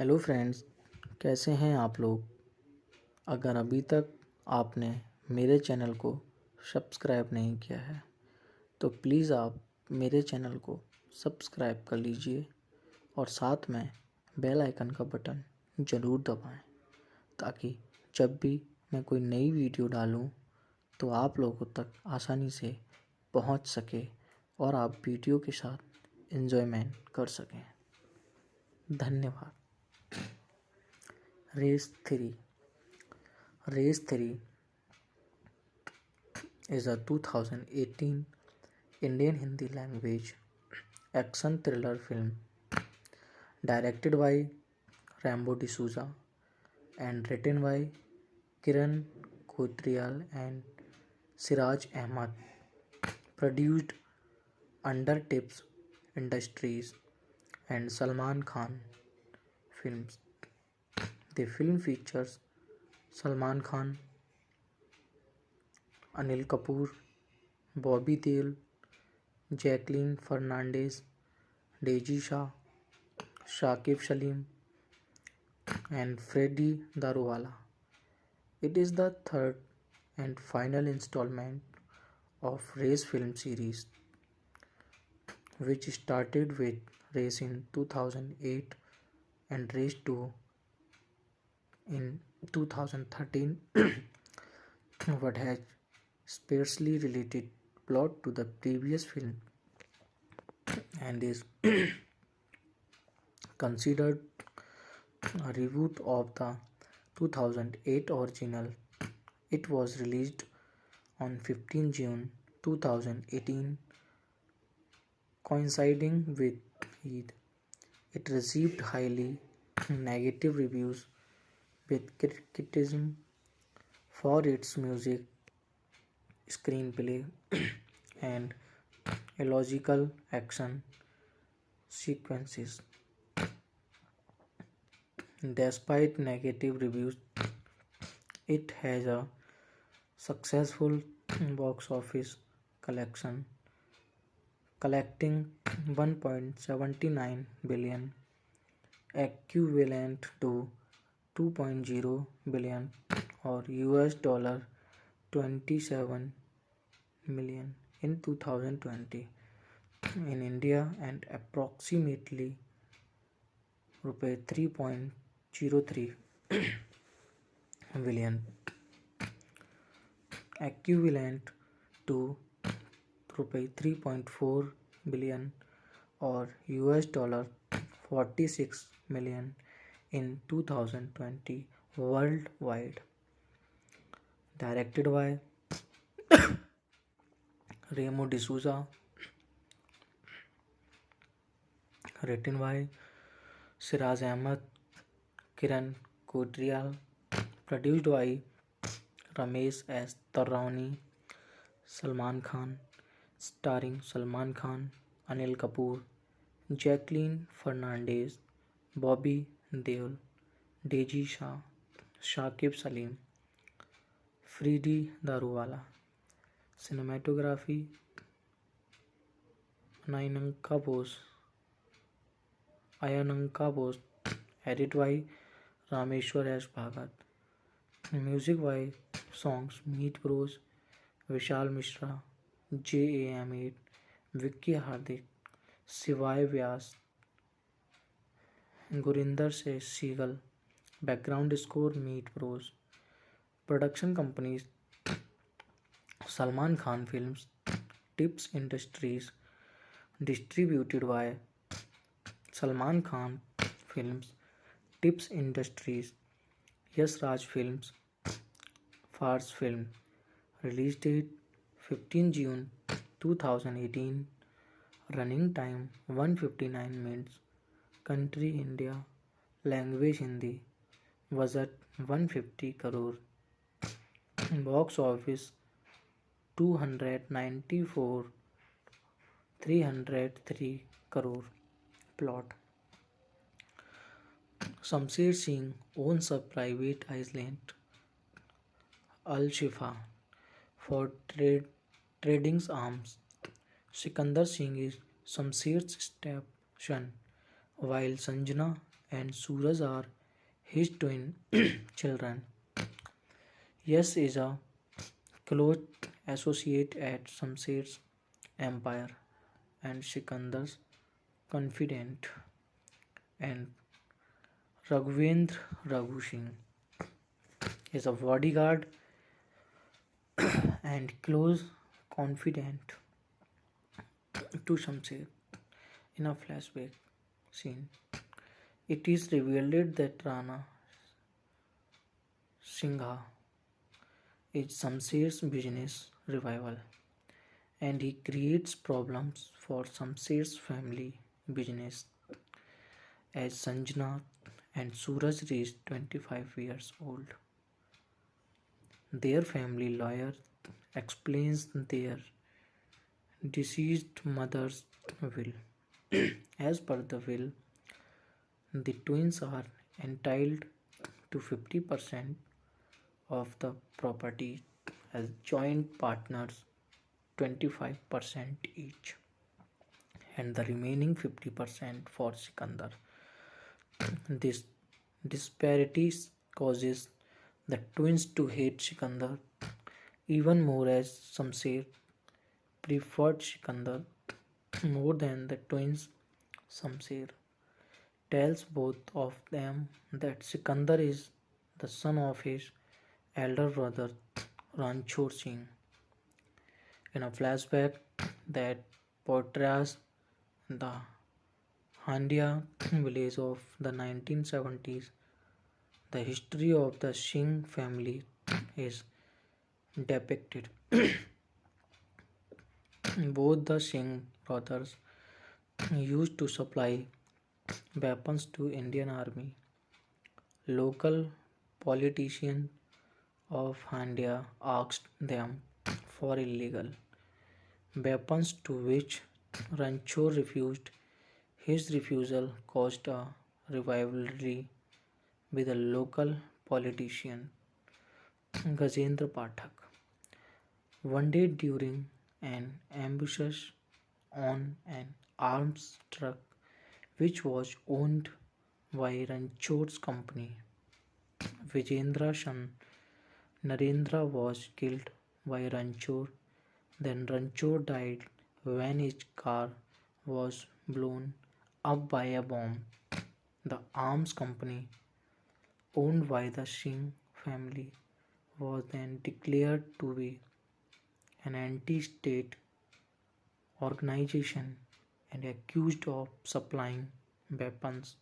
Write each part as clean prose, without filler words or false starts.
Hello friends, कैसे हैं आप लोग। अगर अभी तक आपने मेरे चैनल को सब्सक्राइब नहीं किया है तो प्लीज़ आप मेरे चैनल को सब्सक्राइब कर लीजिए और साथ में बेल आइकन का बटन ज़रूर दबाएं ताकि जब भी मैं कोई नई वीडियो डालूं तो आप लोगों तक आसानी से पहुंच सके और आप वीडियो के साथ एंजॉयमेंट कर सकें। धन्यवाद। Race three is a 2018 Indian Hindi language action thriller film directed by Rambo D'Souza and written by Kiran Kotrial and Siraj Ahmad, produced under Tips Industries and Salman Khan Films. The film features Salman Khan, Anil Kapoor, Bobby Deol, Jacqueline Fernandez, Deji Shah, Shakib Salim, and Freddie Daruwala. It is the third and final installment of Race film series, which started with Race in 2008 and Race 2 in 2013, but has sparsely related plot to the previous film and is considered a reboot of the 2008 original. It was released on 15 June 2018, coinciding with Eid. It received highly negative reviews with criticism for its music, screenplay, and illogical action sequences. Despite negative reviews, it has a successful box office collection, collecting 1.79 billion, equivalent to 2.0 billion or $27 million in 2020 in India and approximately rupees 3.03 billion, equivalent to rupees 3.4 billion or $46 million in 2020 worldwide. Directed by Remo D'Souza, written by Siraj Ahmad, Kiran Kotrial, produced by Ramesh S. Tarani, Salman Khan, starring Salman Khan, Anil Kapoor, Jacqueline Fernandez, Bobby Deol, Deji Shah, Shakib Salim, Freddie Daruwala. Cinematography Ayananka Bose, edit by Rameshwar S. Bhagat. Music by songs Meet Bros, Vishal Mishra, JAM8, Vicky Hardik, Sivay Vyas, Gurinder Se Seagal. Background score Meet Bros. Production companies Salman Khan Films, Tips Industries, distributed by Salman Khan Films, Tips Industries, Yash Raj Films, Fars Film. Release date 15 June 2018. Running time 159 minutes. Country India. Language Hindi. Budget 150 crore. Box office 294 303 crore. Plot: Shamsher Singh owns a private island, Al-Shifa, for trading arms. Sikandar Singh is Shamsher's stepson, while Sanjana and Suraj are his twin children. Yash is a close associate at Shamsher's empire and Sikandar's confidant, and Raghavendra Raghu Singh is a bodyguard and close confidant to Shamsher. In a flashback scene, it is revealed that Rana Singha is Shamsher's business rival, and he creates problems for Shamsher's family business as Sanjana and Suraj reach 25 years old. Their family lawyer explains their deceased mother's will. As per the will, the twins are entitled to 50% of the property as joint partners, 25% each, and the remaining 50% for Sikandar. This disparity causes the twins to hate Sikandar even more as Shamsher preferred Sikandar more than the twins. Shamsher tells both of them that Sikandar is the son of his elder brother Ranchor Singh. In a flashback that portrays the Handia village of the 1970s, the history of the Singh family is depicted. Both the Singh brothers used to supply weapons to Indian Army. Local politicians of Handia asked them for illegal weapons, to which Ranchor refused. His refusal caused a rivalry with a local politician, Gajendra Pathak. One day during an ambush on an arms truck which was owned by Ranchor's company, Vijendra's son Narendra was killed by Ranchor. Then Ranchor died when his car was blown up by a bomb. The arms company, owned by the Singh family, was then declared to be an anti-state organization and accused of supplying weapons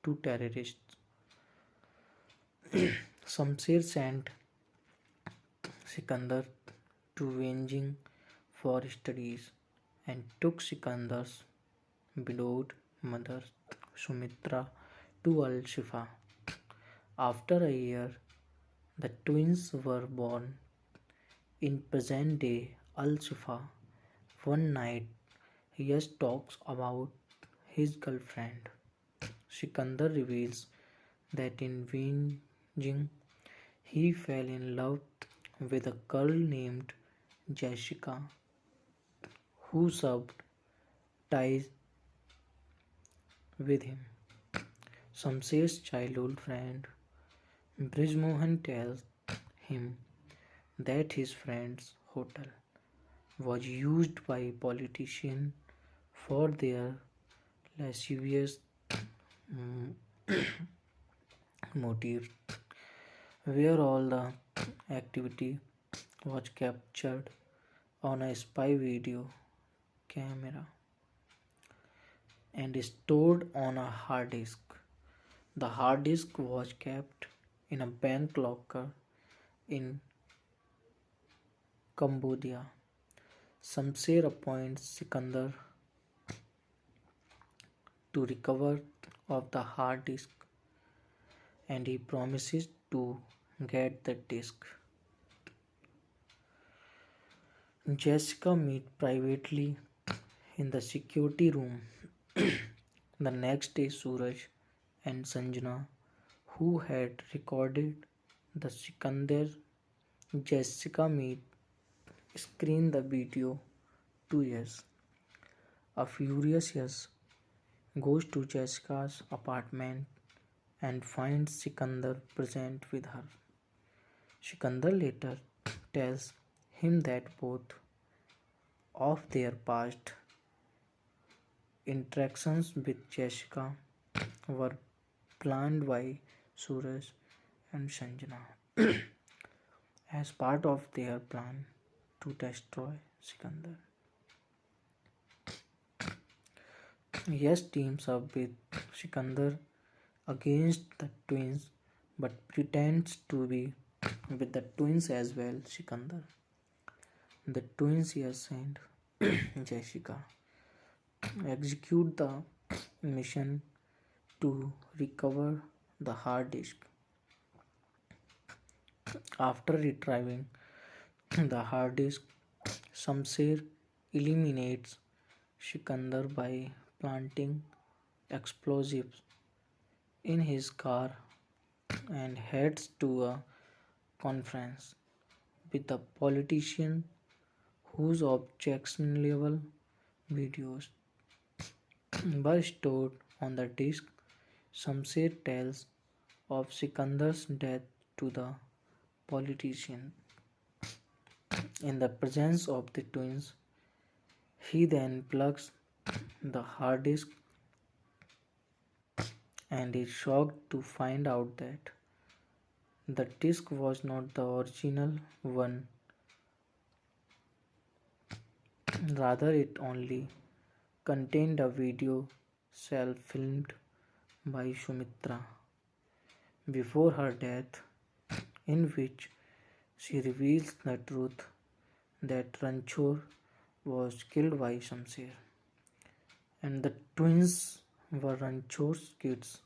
to terrorists. Shamsher sent Sikandar to Beijing for studies and took Sikandar's widowed mother Sumitra to Al Shifa. After a year, the twins were born in present day Al Shifa. One night, Yash talks about his girlfriend. Sikandar reveals that in Beijing he fell in love with a girl named Jessica who subbed ties with him. Shamsher's childhood friend Brijmohan tells him that his friend's hotel was used by politicians for their lascivious motives, where all the activity was captured on a spy video camera and stored on a hard disk. The hard disk was kept in a bank locker in Cambodia. Shamsher appoints Sikandar to recover of the hard disk and he promises to get the disk. Jessica meet privately in the security room. The next day, Suraj and Sanjana, who had recorded the Sikandar Jessica meet, screen the video to Yash. A furious Yash goes to Jessica's apartment and finds Sikandar present with her. Sikandar later tells him that both of their past interactions with Jessica were planned by Suraj and Sanjana as part of their plan to destroy Sikandar. Yash teams up with Sikandar against the twins but pretends to be with the twins as well. Sikandar, the twins Yash and Jessica execute the mission to recover the hard disk. After retrieving the hard disk, Shamsher eliminates Sikandar by planting explosives in his car and heads to a conference with a politician whose objectionable videos were stored on the disk. Shamsher tells of Sikandar's death to the politician in the presence of the twins. He then plugs the hard disk and is shocked to find out that the disk was not the original one, rather, it only contained a video self filmed by Sumitra before her death, in which she reveals the truth that Ranchor was killed by Shamsher and the twins were Ranchor's kids.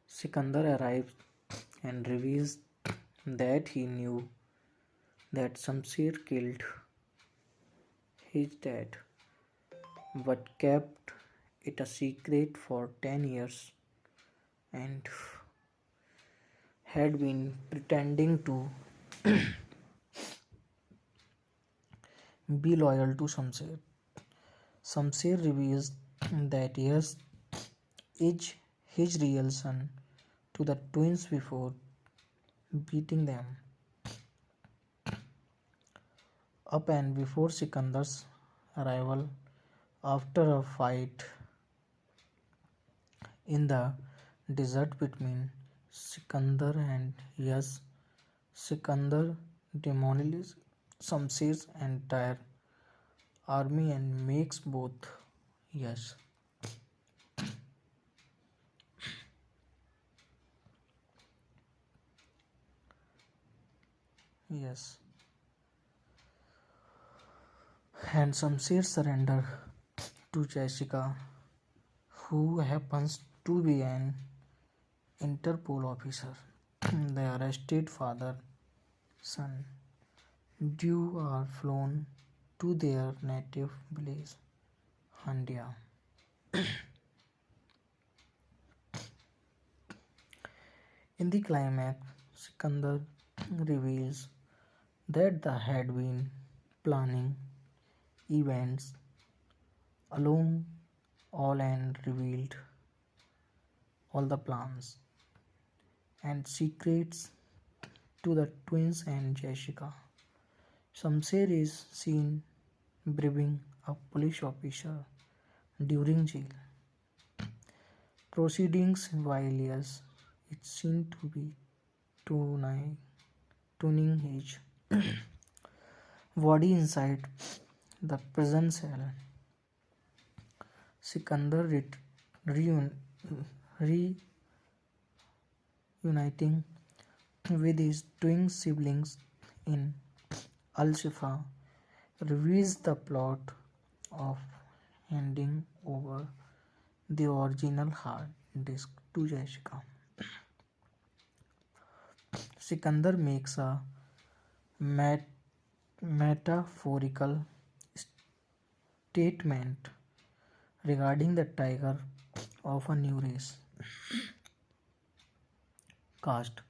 Sikandar arrives and reveals that he knew that Shamsher killed his dad but kept it a secret for 10 years and had been pretending to be loyal to Shamsher. Shamsher reveals that Yash is his real son to the twins before beating them up and before Sikandar's arrival. After a fight in the desert between Sikandar and Yash, Sikandar demolishes Shamsher's entire army and makes both Yash yes and Shamsher surrender to Jessica, who happens to be an Interpol officer. The arrested father son Dew are flown to their native village, Handia. In the climax, Sikandar reveals that they had been planning events along all and revealed all the plans and secrets to the twins and Jessica. Shamsher is seen bribing a police officer during jail proceedings while Yash is seen to be tuning his body inside the prison cell. Sikandar reuniting with his twin siblings in Al-Shifa reveals the plot of handing over the original hard disk to Jessica. Sikandar makes a metaphorical statement regarding the tiger of a new race. Cast: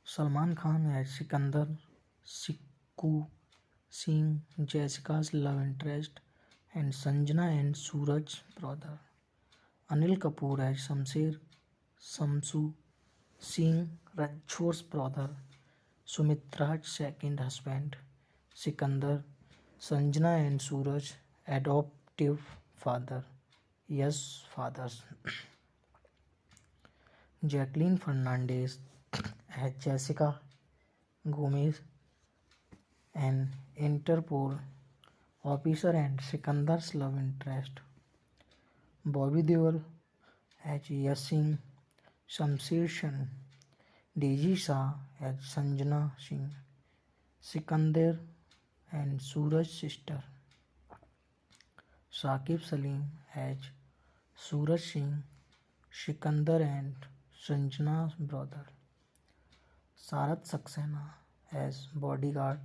Salman Khan as Sikandar, Sikku Singh, Jessica's love interest, and Sanjana and Suraj brother. Anil Kapoor as Shamsher, Shamsu Singh Ranchor's brother, Sumitra's second husband, Sikandar, Sanjana and Suraj adoptive father, yes fathers, Jacqueline Fernandez as Jessica Gomez, an Interpol officer and Sikandar's love interest, Bobby Deol as Yasin, Shamsher Shan, Daisy Shah as Sanjana Singh, Sikandar and Suraj's sister, Saqib Salim as Suraj Singh, Sikandar and Sanjana's brother, Sarat Saxena as bodyguard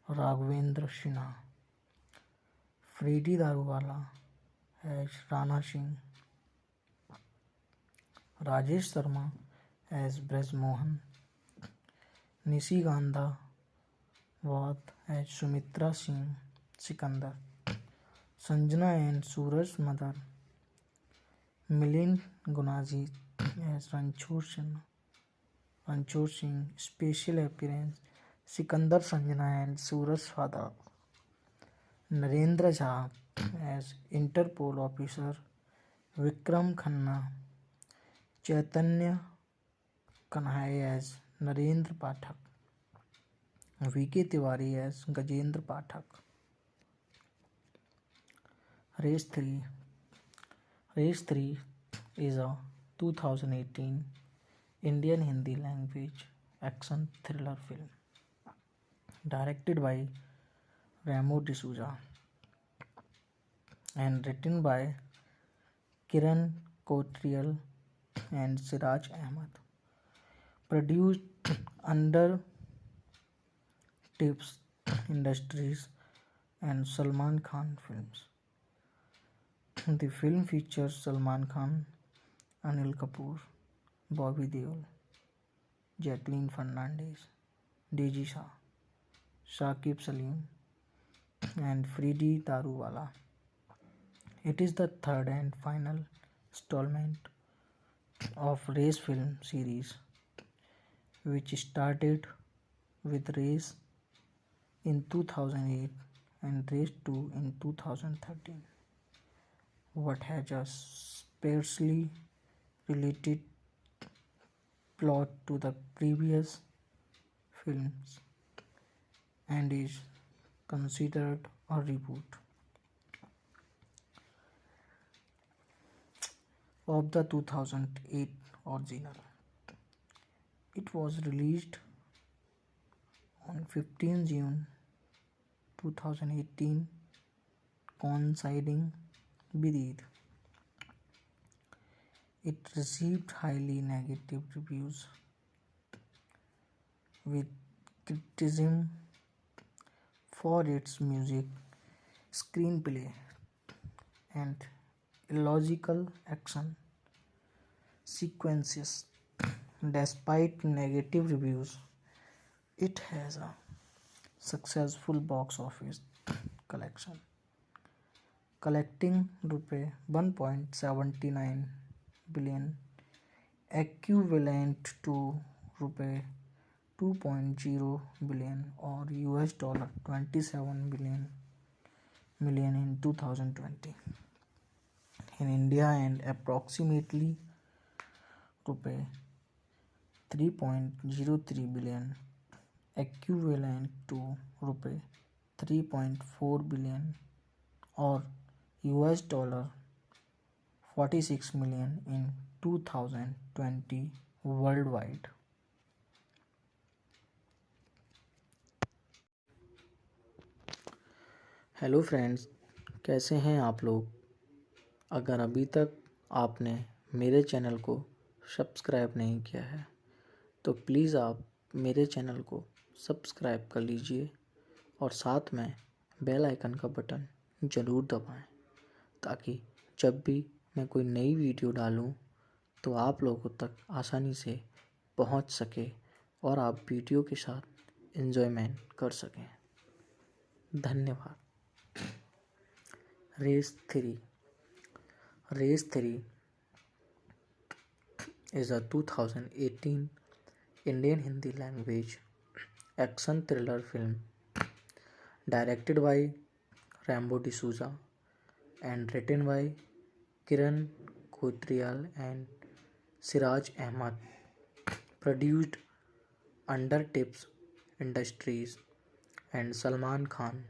Raghavendra Sinha, Freddie Daruwala as Rana Singh, Rajesh Sharma as Braj Mohan, Nishi Gandha Wad as Sumitra Singh Sikandar, Sanjana and Suraj's mother, Milind Gunaji as Ranchor Singh, special appearance, Sikandar Sanjana and Suraj's father, Narendra Jha as Interpol officer, Vikram Khanna, Chaitanya Kanhai as Narendra Pathak, V.K. Tiwari as Gajendra Pathak. Race 3 is a 2018 Indian Hindi language action thriller film directed by Ramo D'Souza and written by Kiran Kotrial and Siraj Ahmed, produced under Tips Industries and Salman Khan Films. The film features Salman Khan, Anil Kapoor, Bobby Deol, Jacqueline Fernandez, Daisy Shah, Saqib Salim, and Freddie Daruwala. It is the third and final installment of Race film series, which started with Race in 2008 and Race 2 in 2013. What has a sparsely related plot to the previous films and is considered a reboot of the 2008 original. It was released on 15 June 2018, coinciding with Eid. It received highly negative reviews, with criticism for its music, screenplay, and illogical action sequences. Despite negative reviews, it has a successful box office collection, collecting Rs 1.79 billion, equivalent to Rs 2.0 billion or $27 million in 2020 in India, and approximately Rs 3.03 billion, equivalent to Rs 3.4 billion or $46 million in 2020 worldwide. Hello friends, कैसे हैं आप लोग। अगर अभी तक आपने मेरे channel को सब्सक्राइब नहीं किया है तो प्लीज़ आप मेरे चैनल को सब्सक्राइब कर लीजिए और साथ में बेल आइकन का बटन ज़रूर दबाएं, ताकि जब भी मैं कोई नई वीडियो डालूं तो आप लोगों तक आसानी से पहुंच सके और आप वीडियो के साथ एंजॉयमेंट कर सकें। धन्यवाद। Race 3. Race 3 is a 2018 Indian Hindi language action thriller film directed by Rambo D'Souza and written by Kiran Khodrial and Siraj Ahmed, produced under Tips Industries and Salman Khan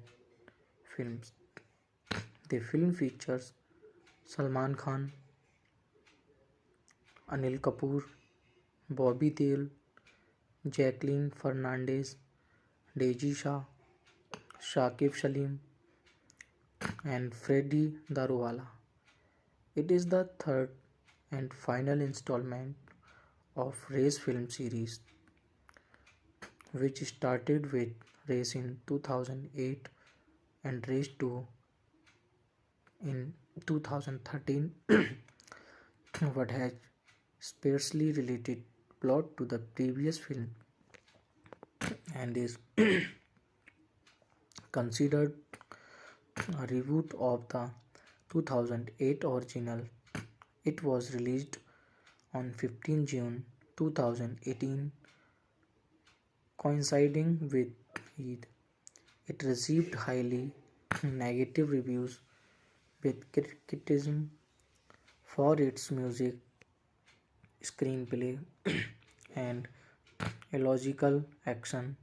Films. The film features Salman Khan, Anil Kapoor, Bobby Deol, Jacqueline Fernandez, Deji Shah, Shakib Saleem, and Freddie Daruwala. It is the third and final installment of Race film series, which started with Race in 2008 and Race 2 in 2013, but has sparsely related plot to the previous film and is considered a reboot of the 2008 original. It was released on 15 June 2018, coinciding with Eid. It received highly negative reviews with criticism for its music, screenplay, and illogical action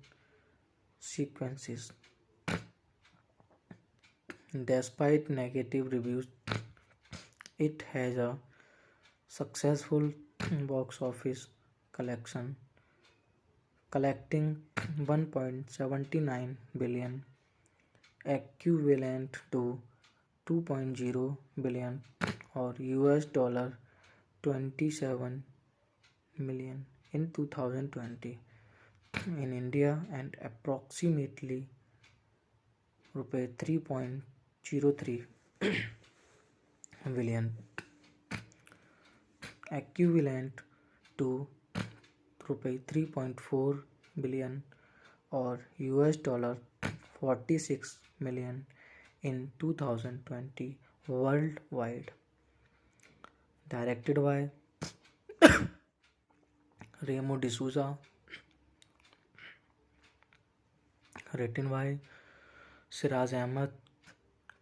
sequences. Despite negative reviews, it has a successful box office collection, collecting 1.79 billion, equivalent to 2.0 billion or $27 million in 2020 in India and approximately rupees 3.03 billion, equivalent to rupees 3.4 billion or $46 million in 2020 worldwide. Directed by Remo D'Souza, written by Siraj Ahmed,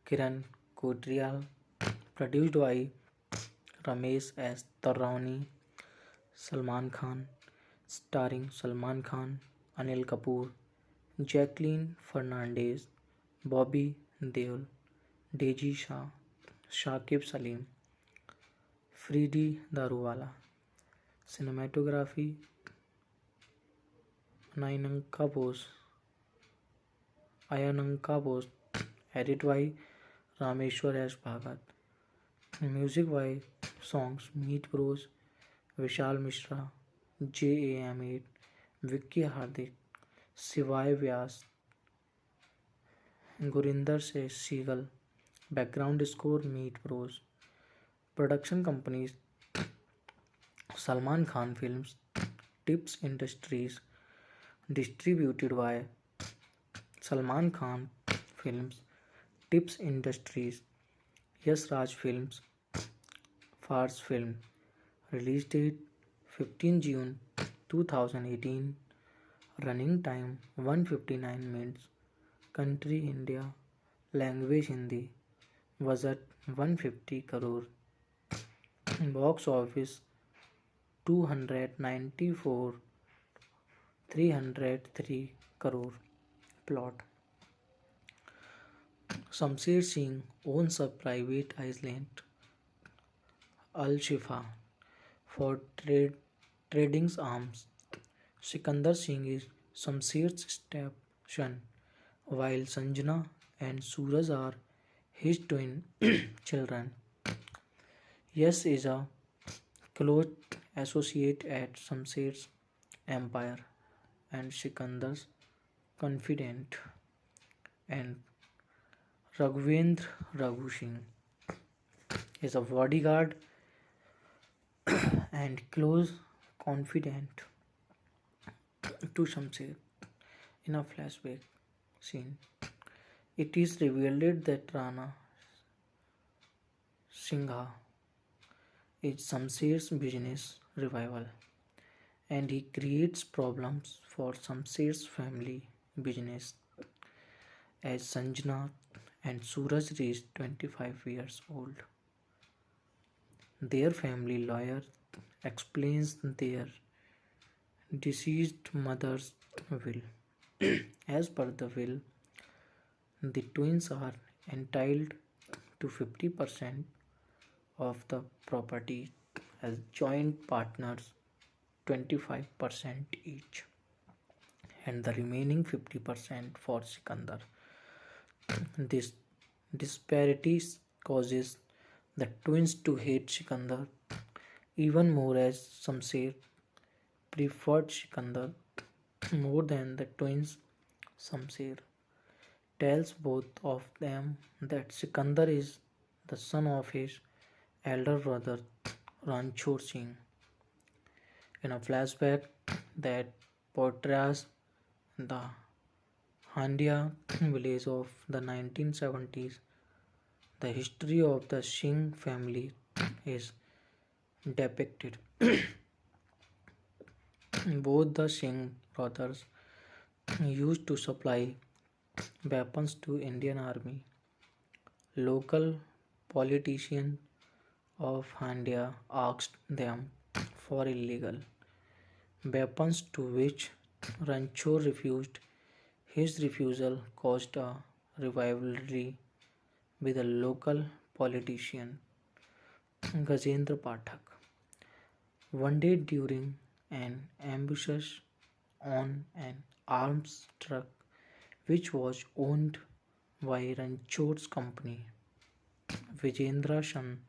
Kiran Khodrial, produced by Ramesh S. Tarani, Salman Khan, starring Salman Khan, Anil Kapoor, Jacqueline Fernandez, Bobby Deol, Deji Shah, Shakib Saleem, Freddie Daruwala. Cinematography Ayananka Bose, edit by Rameshwar S. Bhagat. Music by songs Meet Bros, Vishal Mishra, JAM8, Vicky Hardik, Sivay Vyas, Gurinder Se Seagal. Background score Meet Bros. Production companies Salman Khan Films, Tips Industries, distributed by Salman Khan Films, Tips Industries, Yash Raj Films, Fars Film. Release date 15 June 2018. Running time 159 minutes. Country India. Language Hindi. Budget 150 crore. Box office 294 303 crore. Plot: Shamsher Singh owns a private island, Al Shifa, for trading arms. Sikandar Singh is Shamsher's stepson, while Sanjana and Suraj are his twin children. Yash is a close associate at Shamsher's empire and Sikandar's confidant, and Raghvendra Raghu Singh is a bodyguard and close confidant to Shamsher. In a flashback scene, it is revealed that Rana Singha is Shamsher's business revival, and he creates problems for Shamsher's family business. As Sanjana and Suraj reach 25 years old, their family lawyer explains their deceased mother's will. As per the will, the twins are entitled to 50% of the property as joint partners, 25% each, and the remaining 50% for Sikandar. This disparity causes the twins to hate Sikandar even more, as Shamsher preferred Sikandar more than the twins. Shamsher tells both of them that Sikandar is the son of his elder brother Ranchor Singh. In a flashback that portrays the Handia village of the 1970s, the history of the Singh family is depicted. Both the Singh brothers used to supply weapons to Indian Army. Local politicians of Handia asked them for illegal weapons, to which Ranchor refused. His refusal caused a rivalry with a local politician, Gajendra Pathak. One day during an ambush on an arms truck which was owned by Ranchor's company, Vijendra's son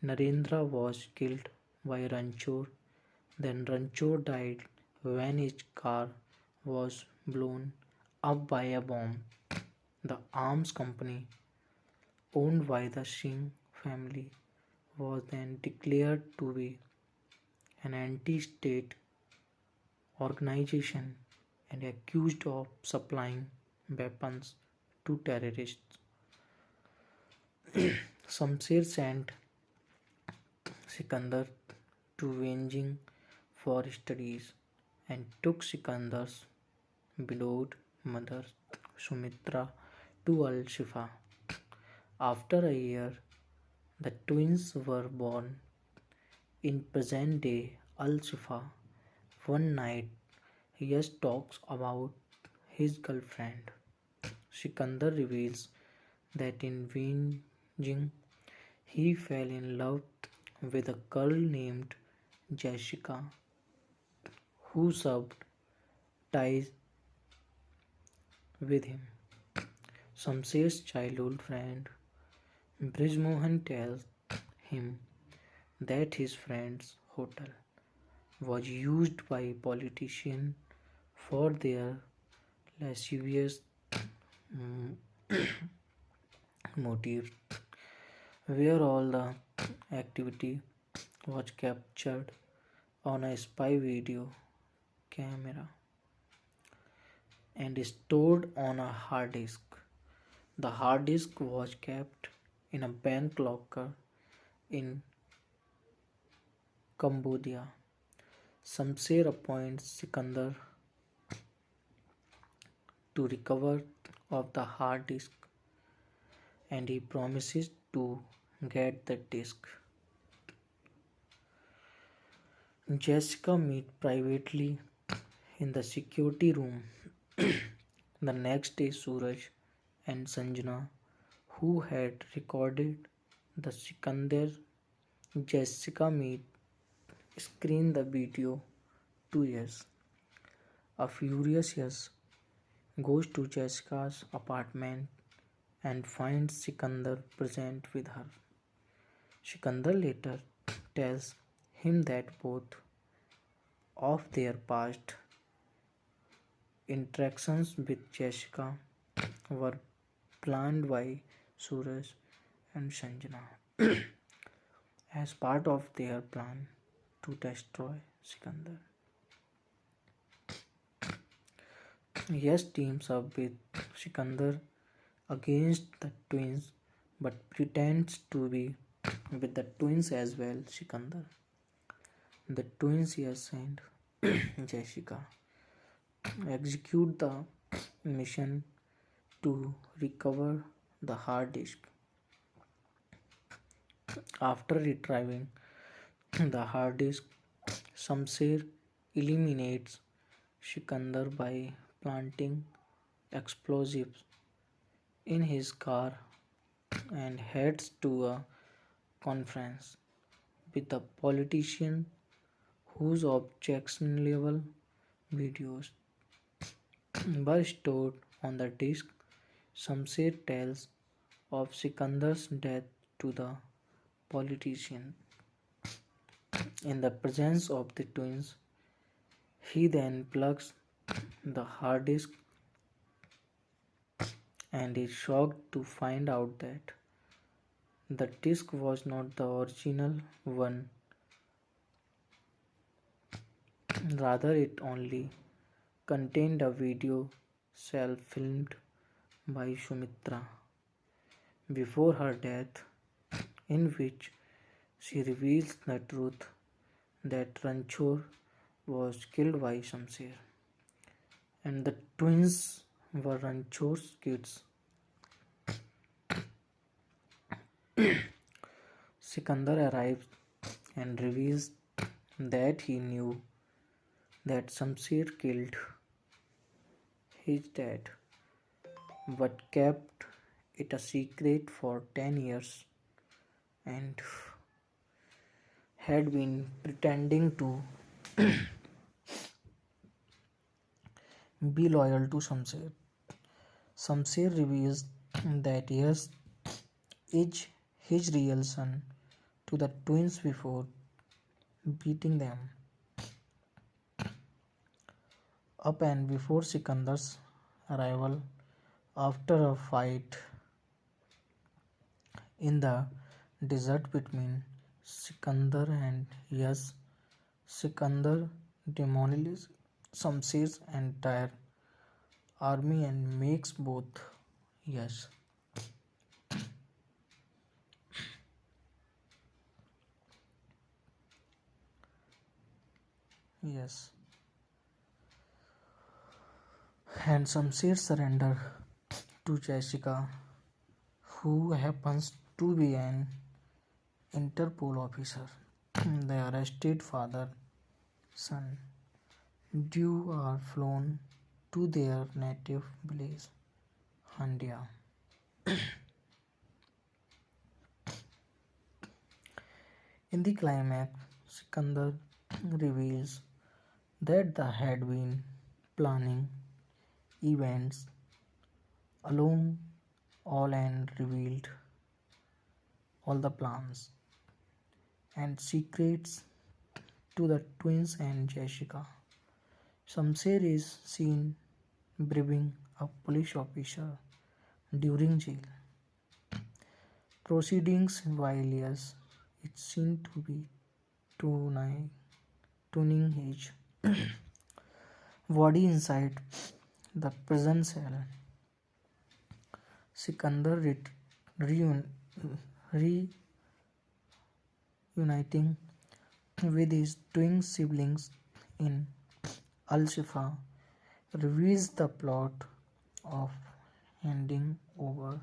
Narendra was killed by Ranchor. Then Ranchor died when his car was blown up by a bomb. The arms company, owned by the Singh family, was then declared to be an anti-state organization and accused of supplying weapons to terrorists. Shamsher sent Sikandar to Beijing for studies and took Sikandar's widowed mother Sumitra to Al Shifa. After a year, the twins were born in present day Al Shifa. One night, Yash talks about his girlfriend. Sikandar reveals that in Beijing he fell in love with a girl named Jessica, who subbed ties with him. Shamsher's childhood friend Brijmohan tells him that his friend's hotel was used by politicians for their lascivious motives, where all the activity was captured on a spy video camera and stored on a hard disk. The hard disk was kept in a bank locker in Cambodia. Shamsher appoints Sikandar to recover of the hard disk, and he promises to get the disk. Jessica meet privately in the security room. The next day, Suraj and Sanjana, who had recorded the Sikandar Jessica meet, screen the video to Yash. A furious Yash goes to Jessica's apartment and finds Sikandar present with her. Sikandar later tells him that both of their past interactions with Jessica were planned by Suraj and Sanjana as part of their plan to destroy Sikandar. Yash teams up with Sikandar against the twins but pretends to be with the twins as well, Sikandar. The twins Yash and Jessica execute the mission to recover the hard disk. After retrieving the hard disk, Shamsher eliminates Sikandar by planting explosives in his car and heads to a conference with a politician whose objectionable videos were stored on the disk. Shamsher tells of Sikandar's death to the politician in the presence of the twins. He then plugs the hard disk and is shocked to find out that the disk was not the original one, rather, it only contained a video self filmed by Sumitra before her death, in which she reveals the truth that Ranchor was killed by Shamsher and the twins were Ranchor's kids. Sikandar arrives and reveals that he knew that Shamsher killed his dad but kept it a secret for 10 years and had been pretending to be loyal to Shamsher. Shamsher reveals that Yash is his real son to the twins before beating them up and before Sikandar's arrival. After a fight in the desert between Sikandar and Yash, Sikandar demolishes Shamsher's entire army and makes both Yash yes and Shamsher surrender to Jessica, who happens to be an Interpol officer. The arrested father son Dew are flown to their native village, Handia. In the climax, Sikandar reveals that they had been planning events alone all and revealed all the plans and secrets to the twins and Jessica. Shamsher is seen bribing a police officer during jail proceedings while Yash is seen to be tuning his body inside the prison cell. Sikandar reuniting with his twin siblings in Al-Shifa reveals the plot of handing over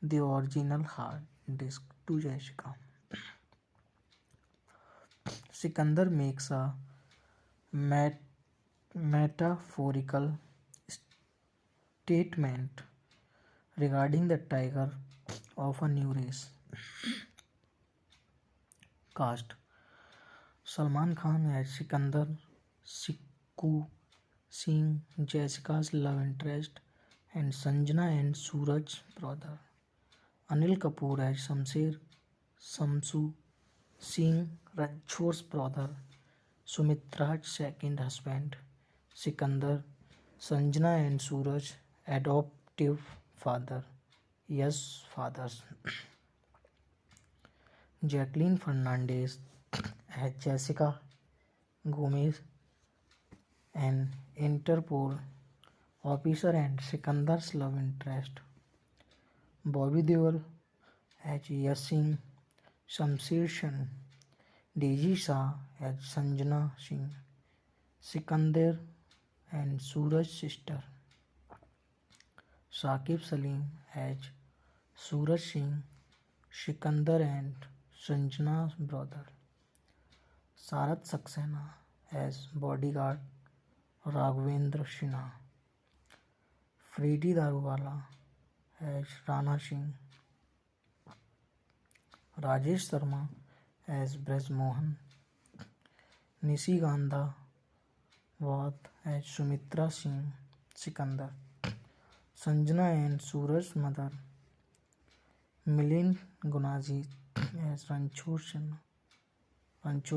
the original hard disk to Jessica. Sikandar makes a metaphorical statement regarding the tiger of a new race. Cast: Salman Khan as Sikandar, Sikku Singh, Jessica's love interest, and Sanjana and Suraj's brother. Anil Kapoor as Shamsher, Shamsu Singh, Ranchor's brother, Sumitra's second husband, Sikandar, Sanjana and Suraj, adoptive father, Yash fathers. Jacqueline Fernandez as Jessica Gomez, an Interpol officer and Sikandar's love interest. Bobby Deol as Yash Singh, Shamsher Shan, Deji Shah as Sanjana Singh, Sikandar and Suraj sister, Saqib Salim as Suraj Singh, Sikandar and Sanjana's brother, Sarat Saxena as bodyguard Raghavendra Sinha, Freddy Daruwala as Rana Singh, Rajesh Sharma as Braj Mohan, Nishi Gandha Wad as Sumitra Singh Sikandar, Sanjana and Suraj's mother, Milind Gunaji as Ranchor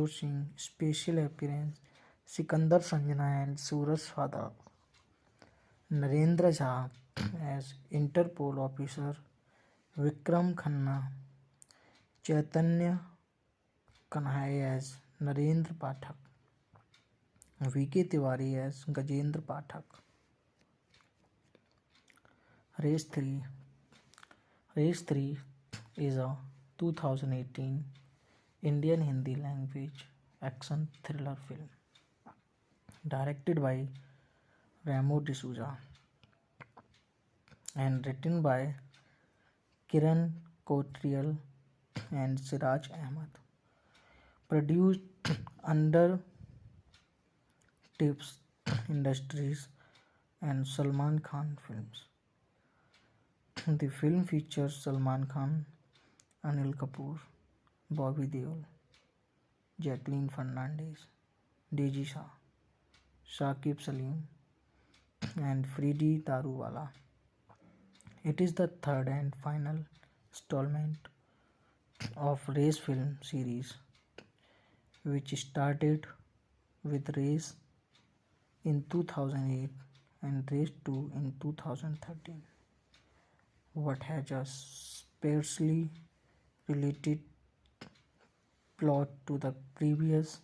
Singh, special appearance, Sikandar Sanjana and Suraj's father, Narendra Jha as Interpol officer, Vikram Khanna, Chaitanya Kanhai as Narendra Pathak, V.K. Tiwari as Gajendra Pathak. Race 3. Race 3 is a 2018 Indian Hindi language action thriller film directed by Ramo D'Souza and written by Kiran Kotrial and Siraj Ahmed. Produced under Tips Industries and Salman Khan Films. The film features Salman Khan, Anil Kapoor, Bobby Deol, Jacqueline Fernandez, Deji Shah, Saqib Salim, and Freddy Daruwala. It is the third and final installment of Race film series, which started with Race in 2008 and Race 2 in 2013. What has a sparsely related plot to the previous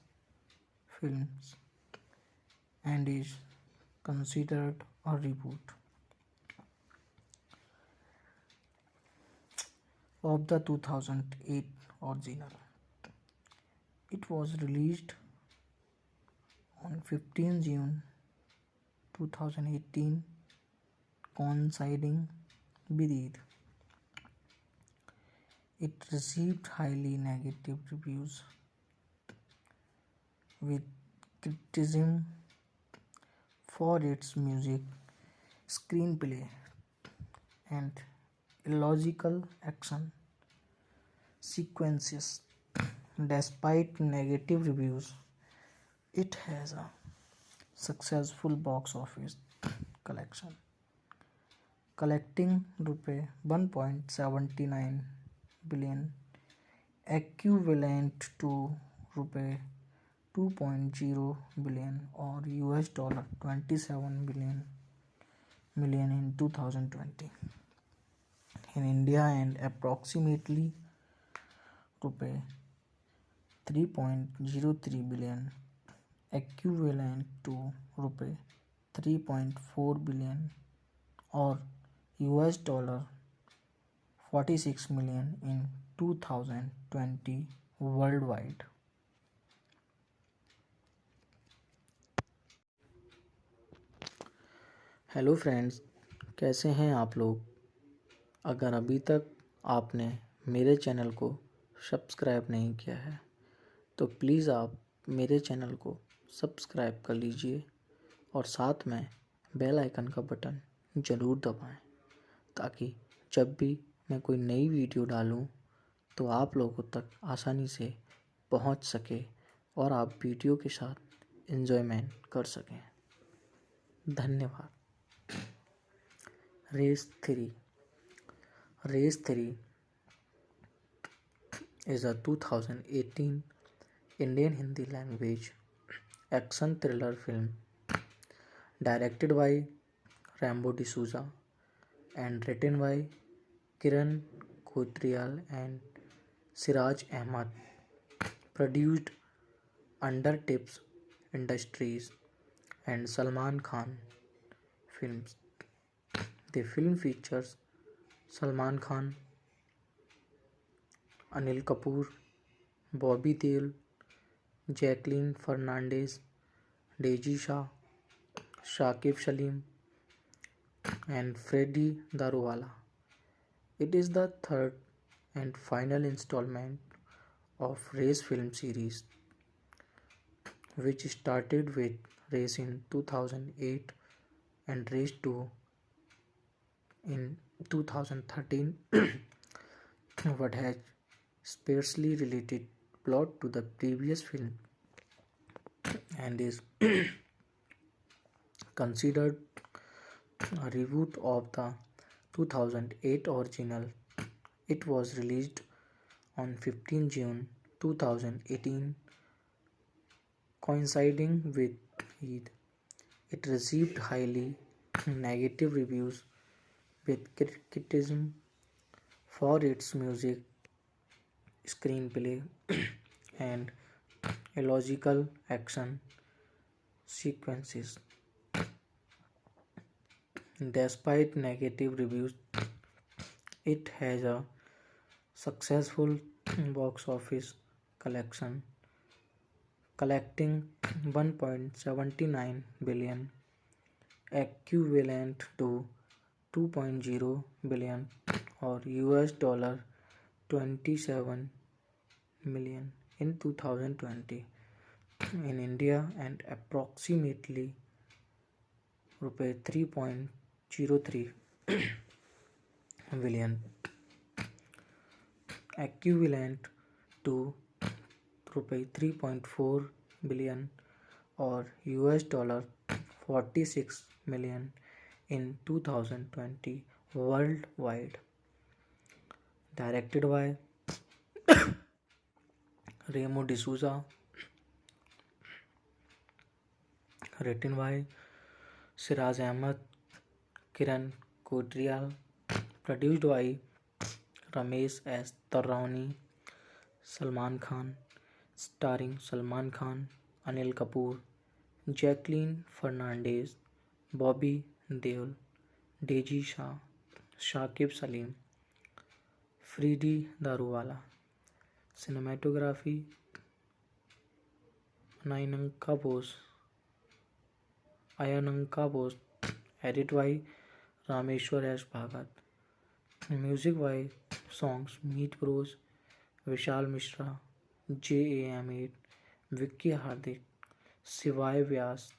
films and is considered a reboot of the 2008 original. It was released on 15 June 2018, coinciding with Eid. It received highly negative reviews, with criticism for its music, screenplay, and illogical action sequences. Despite negative reviews, it has a successful box office collection, collecting Rs 1.79 billion, equivalent to Rs 2.0 billion or $27 million in 2020 in India, and approximately Rs 3.03 billion, equivalent to Rs 3.4 billion or $46 million in 2020 worldwide. Hello friends, कैसे हैं आप लोग। अगर अभी तक आपने मेरे channel को सब्सक्राइब नहीं किया है तो प्लीज़ आप मेरे चैनल को सब्सक्राइब कर लीजिए और साथ में बेल आइकन का बटन ज़रूर दबाएं, ताकि जब भी मैं कोई नई वीडियो डालूं तो आप लोगों तक आसानी से पहुंच सके और आप वीडियो के साथ एंजॉयमेंट कर सकें। धन्यवाद। Race 3. Race 3 is a 2018 Indian Hindi language action thriller film directed by Rambo D'Souza and written by Kiran Kotrial and Siraj Ahmed. Produced under Tips Industries and Salman Khan Films. The film features Salman Khan, Anil Kapoor, Bobby Deol, Jacqueline Fernandez, Deji Shah, Shakib Saleem, and Freddie Daruwala. It is the third and final installment of Race film series, which started with Race in 2008 and Race 2 in 2013. What has sparsely related plot to the previous film and is considered a reboot of the 2008 original. It was released on 15 June 2018, coinciding with Eid. It received highly negative reviews, with criticism for its music, screenplay, and illogical action sequences. Despite negative reviews, it has a successful box office collection, collecting 1.79 billion, equivalent to 2.0 billion or $27 million in 2020 in India and approximately rupees 3.03 billion, equivalent to rupees 3.4 billion or $46 million in 2020 worldwide. Directed by Remo D'Souza, written by Siraj Ahmed, Kiran Kodrial, produced by Ramesh S. Tarani, Salman Khan, starring Salman Khan, Anil Kapoor, Jacqueline Fernandez, Bobby Deol, Deji Shah, Shakib Saleem, Freddie Daruwala. Cinematography Ayananka Bose, edit by Rameshwar S. Bhagat, music by songs Meet Bros, Vishal Mishra, JAM8, Vicky Hardik, Sivay Vyas,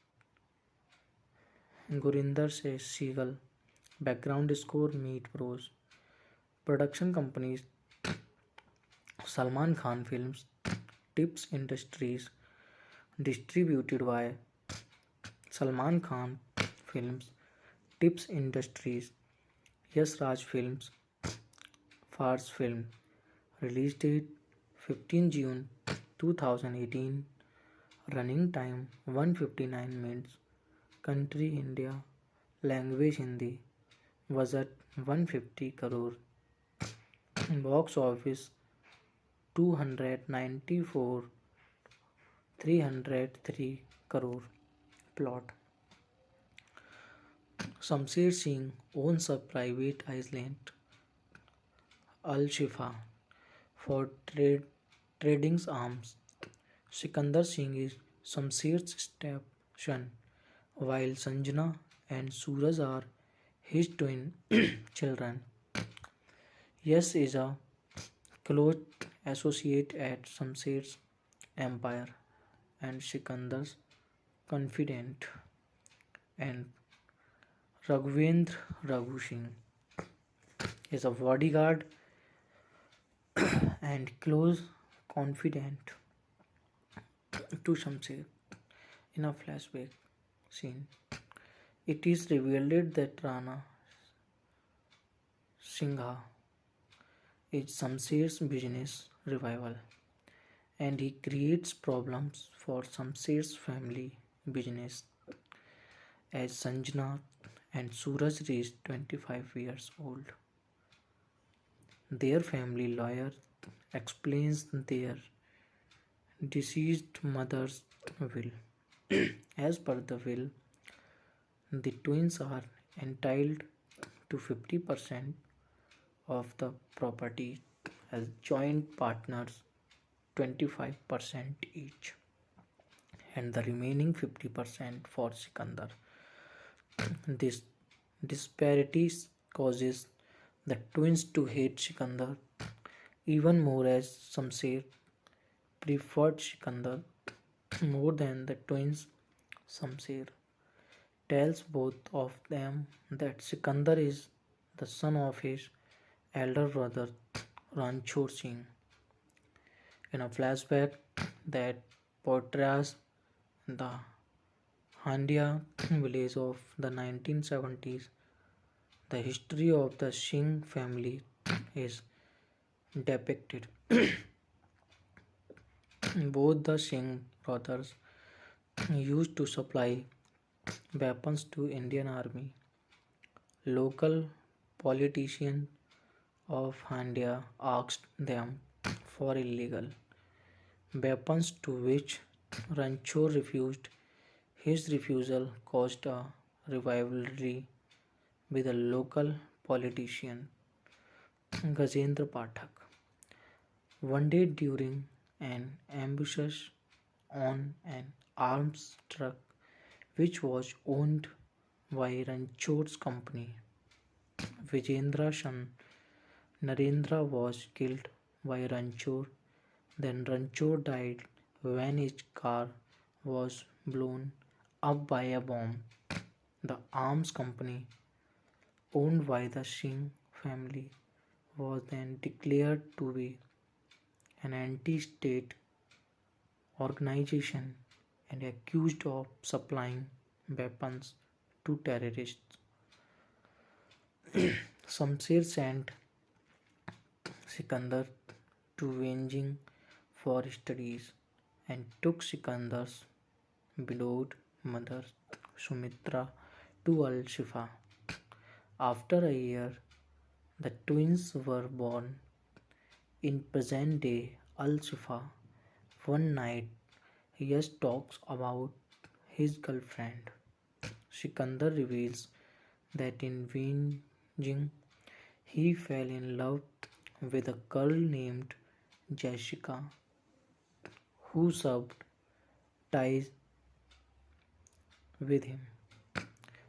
Gurinder Se Seagal, background score Meet Bros, production companies Salman Khan Films, Tips Industries, distributed by Salman Khan Films, Tips Industries, Yash Raj Films, Fars Film. Release date 15 June 2018. Running time 159 minutes. Country India. Language Hindi. Budget 150 crore. Box office 294 303 crore. Plot: Shamsher Singh owns a private island, Al Shifa, for trading arms. Sikandar Singh is Shamsher's stepson, while Sanjana and Suraj are his twin children. Yash is a close associate at Shamsher's empire and Sikandar's confidant, and Raghvendra Raghu Singh is a bodyguard and close confidant to Shamsher. In a flashback scene, it is revealed that Rana Singha is Shamsher's business rival, and he creates problems for Shamsher's family business. As Sanjana and Suraj reach 25 years old, their family lawyer explains their deceased mother's will. As per the will, the twins are entitled to 50% of the property as joint partners 25% each, and the remaining 50% for Sikandar. This disparity causes the twins to hate Sikandar even more, as Shamsher preferred Sikandar more than the twins. Shamsher tells both of them that Sikandar is the son of his elder brother Ranchor Singh. In a flashback that portrays the Handia village of the 1970s, the history of the Singh family is depicted. Both the Singh brothers used to supply weapons to Indian Army. Local politicians of Handia asked them for illegal weapons, to which Ranchor refused. His refusal caused a rivalry with a local politician, Gajendra Pathak. One day during an ambush on an arms truck which was owned by Ranchor's company, Vijendra's son Narendra was killed by Ranchor. Then Ranchor died when his car was blown up by a bomb. The arms company, owned by the Singh family, was then declared to be an anti-state organization and accused of supplying weapons to terrorists. Shamsher sent Sikandar to Beijing for studies and took Sikandar's beloved mother Sumitra to Al Shifa. After a year, the twins were born in present day Al Shifa. One night, Yash talks about his girlfriend. Sikandar reveals that in Beijing he fell in love with a girl named Jessica, who subbed ties with him.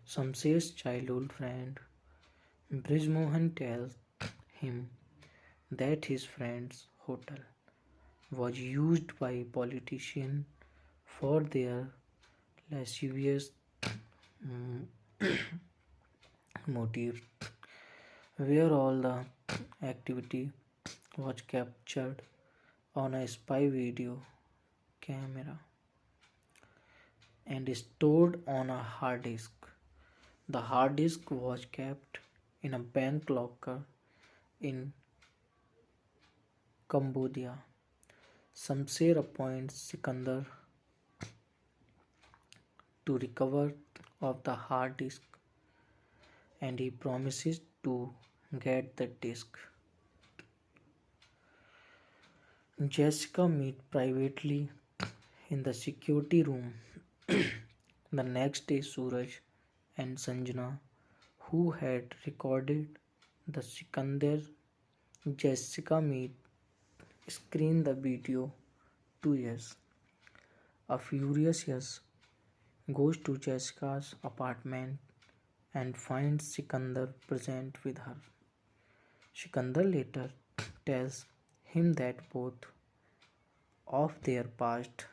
Shamsher's childhood friend Brijmohan tells him that his friend's hotel was used by politicians for their lascivious motives, where all the activity was captured on a spy video camera and stored on a hard disk. The hard disk was kept in a bank locker in Cambodia. Shamsher appoints Sikandar to recover of the hard disk, and he promises to get the disk. Jessica meet privately in the security room. The next day, Suraj and Sanjana, who had recorded the Sikandar Jessica meet, screen the video to Yash. A furious Yash goes to Jessica's apartment and finds Sikandar present with her. Sikandar later tells him that both of their past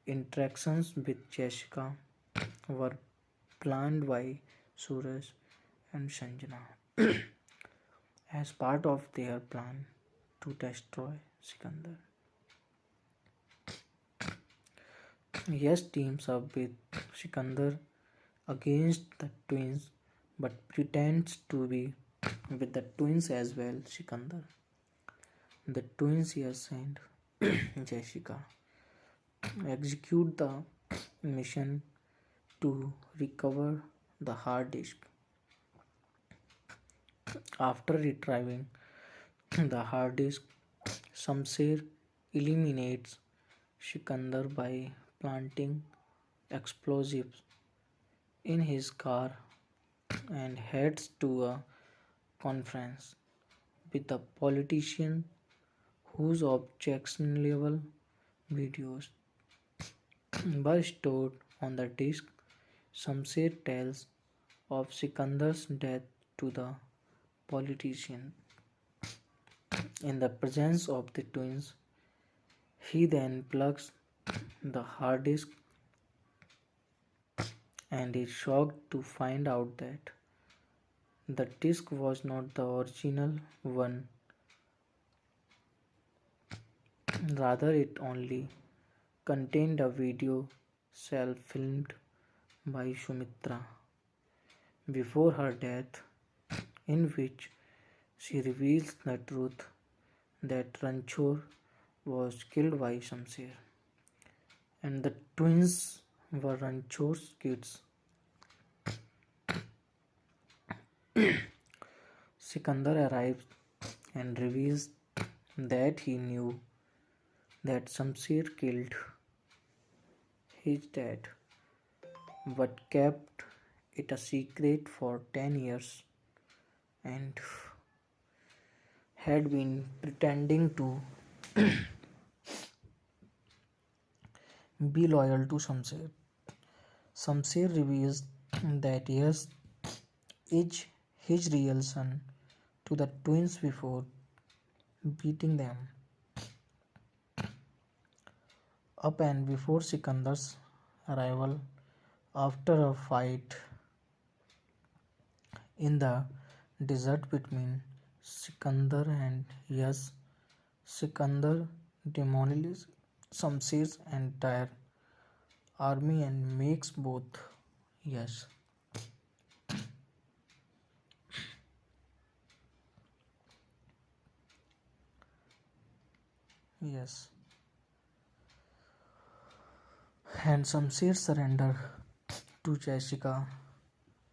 interactions with Jessica were planned by Suraj and Sanjana as part of their plan to destroy Sikandar. Yash teams up with Sikandar against the twins but pretends to be with the twins as well. Sikandar, the twins Yash and Jessica execute the mission to recover the hard disk. After retrieving the hard disk, Shamsher eliminates Sikandar by planting explosives in his car and heads to a conference with a politician whose objectionable videos were stored on the disk. Shamsher tells of Sikandar's death to the politician in the presence of the twins. He then plugs the hard disk and is shocked to find out that the disk was not the original one, rather, it only contained a video self filmed by Sumitra before her death, in which she reveals the truth that Ranchor was killed by Shamsher and the twins were Ranchor's kids. Sikandar arrives and reveals that he knew that Shamsher killed his dad but kept it a secret for 10 years and had been pretending to be loyal to Shamsher. Shamsher reveals that yes, is his real son to the twins before beating them up and before Sikandar's arrival after a fight in the desert between Sikandar and Yas. Sikandar demolishes Shamsher's entire army and makes both Yas yes and Shamsher surrender to Jessica,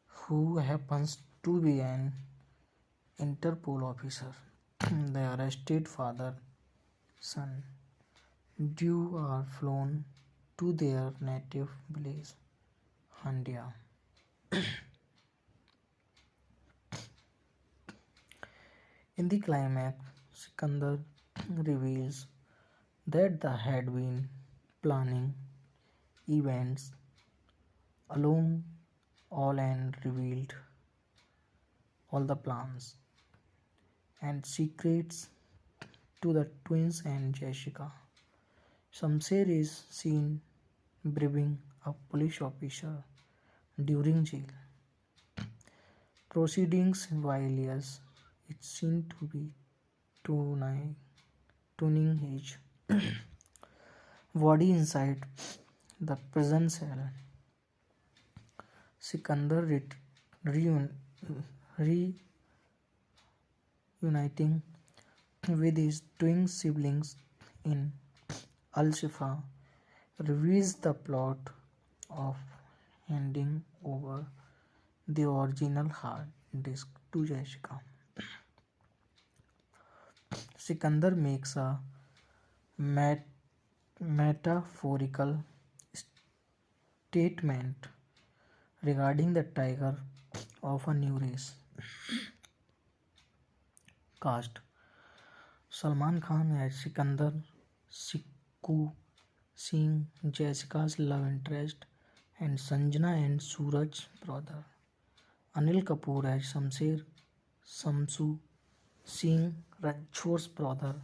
who happens to be an Interpol officer. The arrested father son Dew are flown to their native village, Handia. In the climax, Sikandar reveals that they had been planning events alone all and revealed all the plans and secrets to the twins and Jessica. Shamsher is seen bribing a police officer during jail proceedings while Elias is seen to be tuning his body inside the prison cell. Sikandar reuniting with his twin siblings in Al-Shifa reveals the plot of handing over the original hard disk to Jessica. Sikandar makes a metaphorical statement regarding the tiger of a new race. Cast: Salman Khan as Sikandar, Sikku Singh, Jessica's love interest, and Sanjana and Suraj's brother. Anil Kapoor as Shamsher, Shamsu Singh, Ranchor's brother,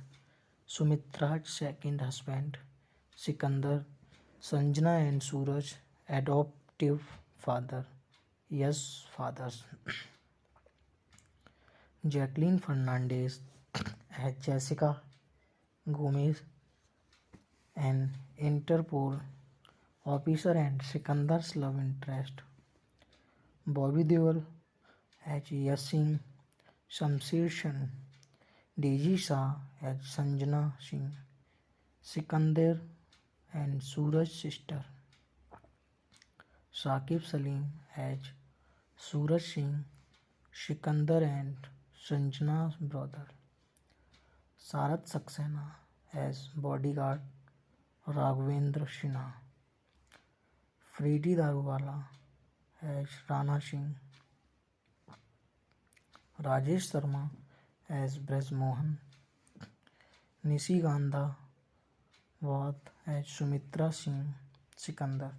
Sumitra's second husband, Sikandar, Sanjana and Suraj, adoptive father, yes, fathers. Jacqueline Fernandez as Jessica Gomez, an Interpol officer and Sikandar's love interest. Bobby Deol as Yasin, Shamsher Shan, Daisy Shah as Sanjana Singh, Sikandar and Suraj's sister. Saqib Salim as Suraj Singh, Sikandar and Sanjana's brother. Sarat Saxena as bodyguard Raghavendra Sinha. Freddy Daruwala as Rana Singh. Rajesh Sharma as Braj Mohan, Nishigandha Vath as Sumitra Singh Sikandar,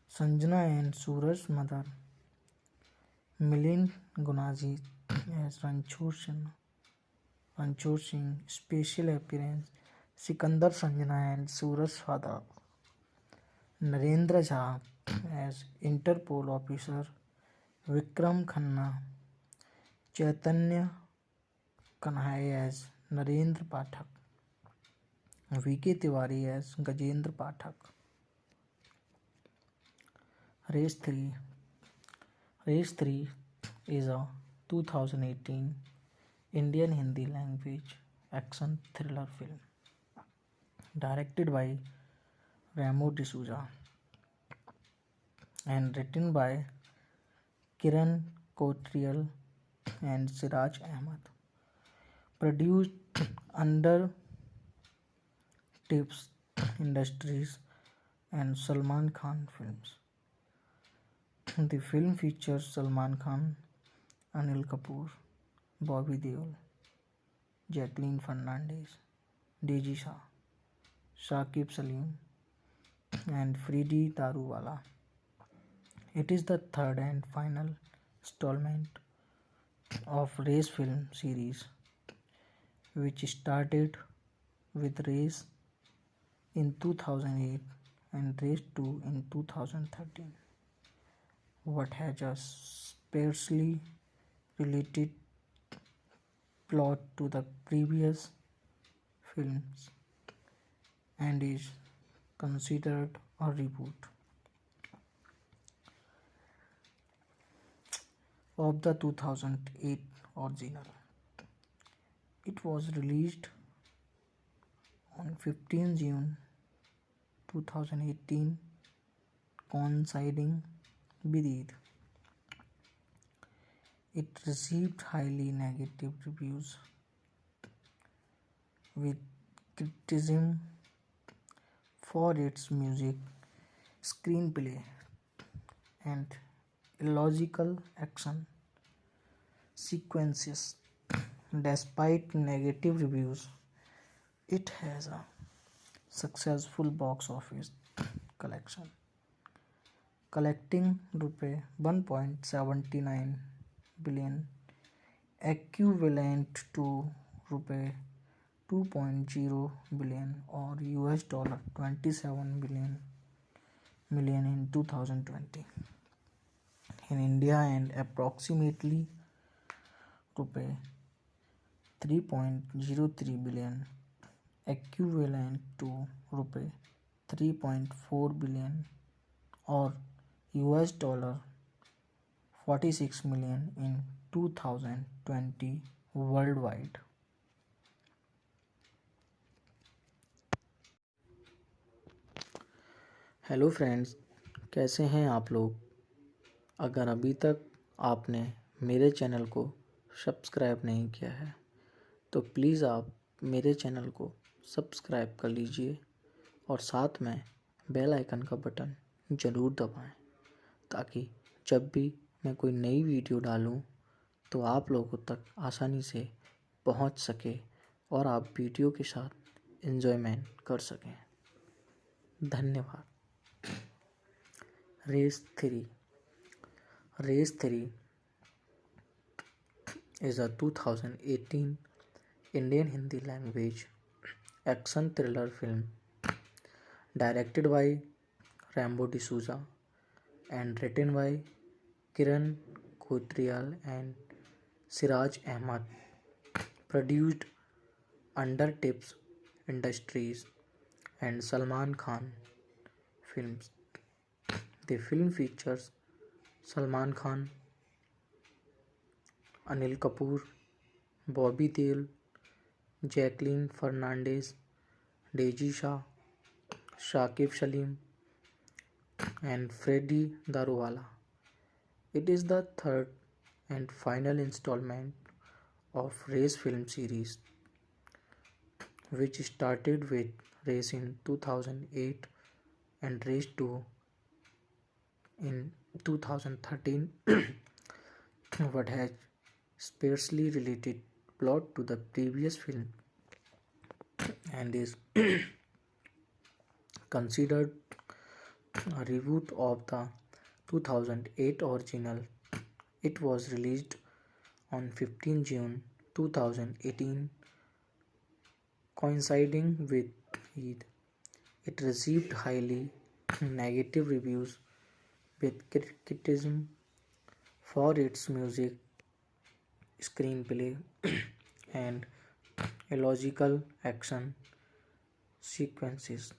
Sanjana and Suraj's mother, Milind Gunaji as Ranchor Singh, special appearance, Sikandar Sanjana and Suraj's father, Narendra Jha as Interpol officer, Vikram Khanna, Chaitanya Kanhai as Narendra Pathak, V.K. Tiwari as Gajendra Pathak. Race 3. Race 3 is a 2018 Indian Hindi language action thriller film directed by Ramo D'Souza and written by Kiran Kotrial and Siraj Ahmed. Produced under Tips Industries and Salman Khan Films. The film features Salman Khan, Anil Kapoor, Bobby Deol, Jacqueline Fernandez, Deji Shah, Shakib Salim, and Freddie Daruwala. It is the third and final installment of Race film series, which started with Race in 2008 and Race 2 in 2013. What has a sparsely related plot to the previous films and is considered a reboot of the 2008 original. It was released on 15 June 2018, coinciding with Eid. It received highly negative reviews, with criticism for its music, screenplay, and illogical action sequences. Despite negative reviews, it has a successful box office collection, collecting Rs 1.79 billion, equivalent to Rs 2.0 billion or $27 million in 2020 in India, and approximately Rs 3.03 billion, equivalent to Rs 3.4 billion or $46 million in 2020 worldwide. Hello friends, कैसे हैं आप लोग। अगर अभी तक आपने मेरे channel को सब्सक्राइब नहीं किया है तो प्लीज़ आप मेरे चैनल को सब्सक्राइब कर लीजिए और साथ में बेल आइकन का बटन ज़रूर दबाएं, ताकि जब भी मैं कोई नई वीडियो डालूं तो आप लोगों तक आसानी से पहुंच सके और आप वीडियो के साथ एंजॉयमेंट कर सकें। धन्यवाद। Race 3. Race 3 is a 2018 Indian Hindi language action thriller film directed by Rambo D'Souza and written by Kiran Kotrial and Siraj Ahmed. Produced under Tips Industries and Salman Khan Films. The film features Salman Khan, Anil Kapoor, Bobby Deol, Jacqueline Fernandez, Deji Shah, Shakib Salim, and Freddie Daruwala. It is the third and final installment of Race film series, which started with Race in 2008 and Race 2 in 2013. What has sparsely related plot to the previous film and is considered a reboot of the 2008 original. It was released on 15 June 2018, coinciding with Eid. It received highly negative reviews with criticism for its music, screenplay, and illogical action sequences.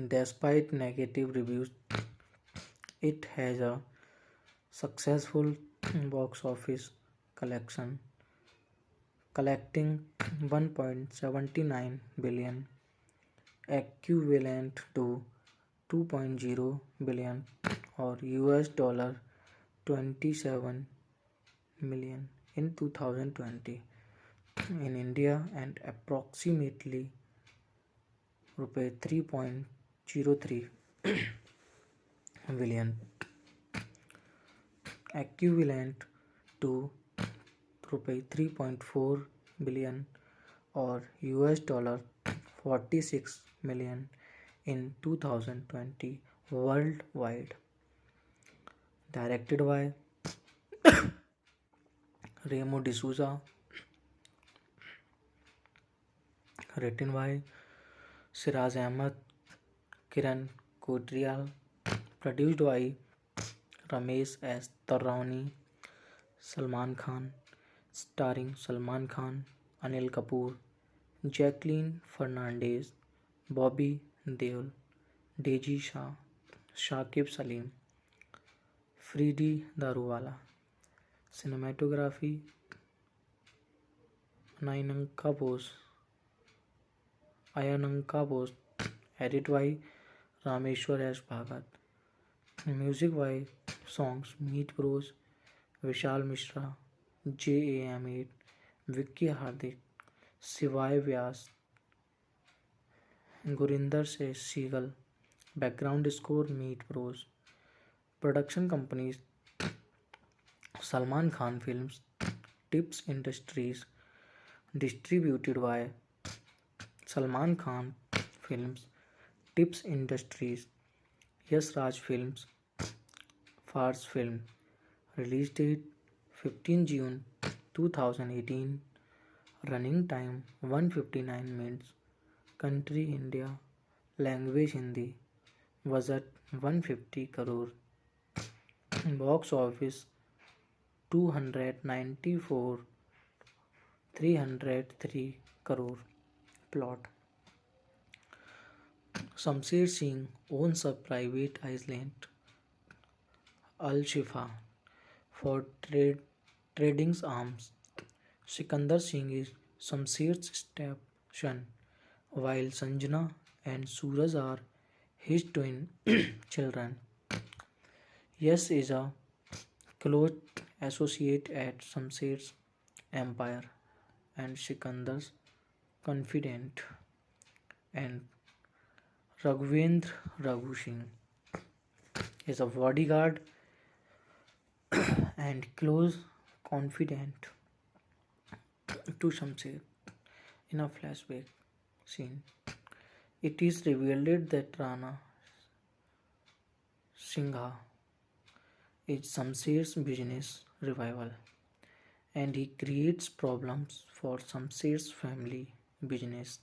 Despite negative reviews, it has a successful box office collection, collecting 1.79 billion, equivalent to 2.0 billion or US dollar 27 million in 2020 in India and approximately rupees 3.03 billion, equivalent to rupees 3.4 billion or US dollar 46 million in 2020 worldwide. Directed by Remo D'Souza, written by Siraz Ahmed, Kiran Kotrial, produced by Ramesh S. Tarani, Salman Khan, starring Salman Khan, Anil Kapoor, Jacqueline Fernandez, Bobby Deol, Deji Shah, Shakib Salim, Freedy Daruwala. Cinematography Ayananka Bose, edit by Rameshwar S. Bhagat. Music by songs Meet Bros, Vishal Mishra, JAM8, Vicky Hardik, Sivay Vyas, Gurinder Se Seagal. Background score Meet Bros. Production companies Salman Khan Films, Tips Industries, distributed by Salman Khan Films, Tips Industries, Yash Raj Films, Fars Film. Release date 15 June 2018. Running time 159 minutes. Country India. Language Hindi. Budget 150 crore. Box office 294 303 crore. Plot: Shamsher Singh owns a private island, Al Shifa, for trading arms. Sikandar Singh is Shamsher's stepson, while Sanjana and Suraj are his twin children. Yash is a close associate at Shamsher's empire and Sikandar's confidant, and Raghvendra Raghu Singh is a bodyguard and close confidant to Shamsher. In a flashback scene, it is revealed that Rana Singha is Shamsher's business rival, and he creates problems for Shamsher's family business.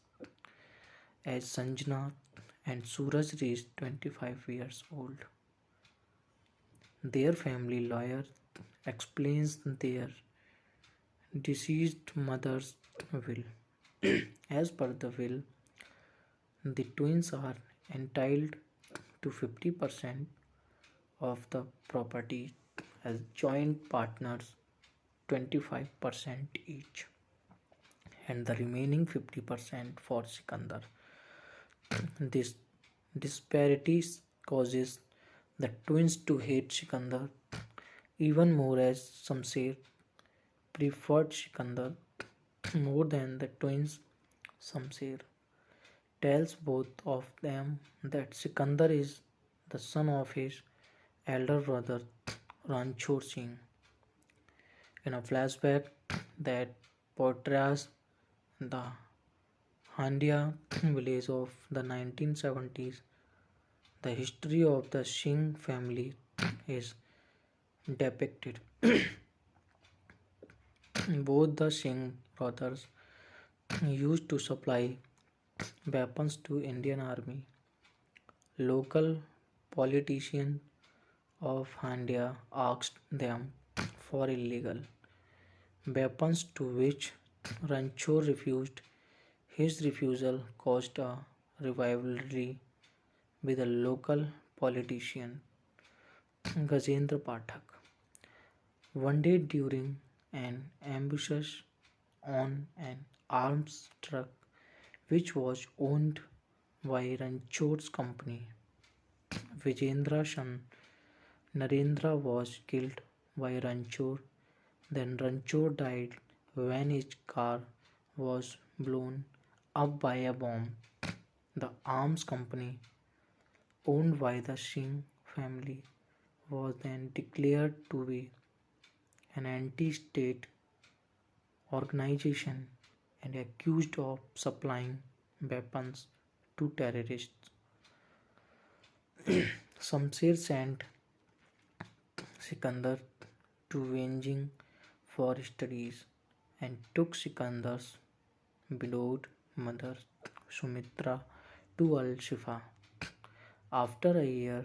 As Sanjana and Suraj reach 25 years old, their family lawyer explains their deceased mother's will. As per the will, the twins are entitled to 50% of the property as joint partners, 25% each, and the remaining 50% for Sikandar. This disparity causes the twins to hate Sikandar even more, as Shamsher preferred Sikandar more than the twins. Shamsher tells both of them that Sikandar is the son of his elder brother Ranchor Singh. in a flashback that portrays the Handia village of the 1970s. The history of the Singh family is depicted. Both the Singh brothers used to supply weapons to Indian Army. Local politicians of Handia asked them for illegal weapons, to which Ranchor refused. His refusal caused a rivalry with a local politician, Gajendra Pathak. One day during an ambush on an arms truck which was owned by Ranchor's company, Vijendra's son Narendra was killed by Ranchor. Then Ranchor died when his car was blown up by a bomb. The arms company, owned by the Singh family, was then declared to be an anti-state organization and accused of supplying weapons to terrorists. Shamsher sent Sikandar to Beijing for studies and took Sikandar's beloved mother Sumitra to Al Shifa. After a year,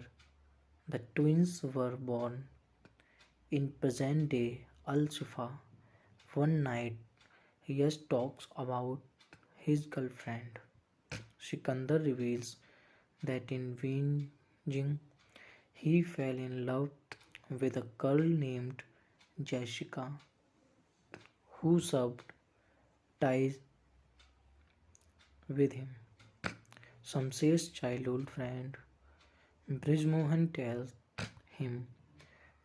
the twins were born in present day Al Shifa. One night, Yash talks about his girlfriend. Sikandar reveals that in Beijing he fell in love with a girl named Jessica, who subbed ties with him. Shamsher's childhood friend Brijmohan tells him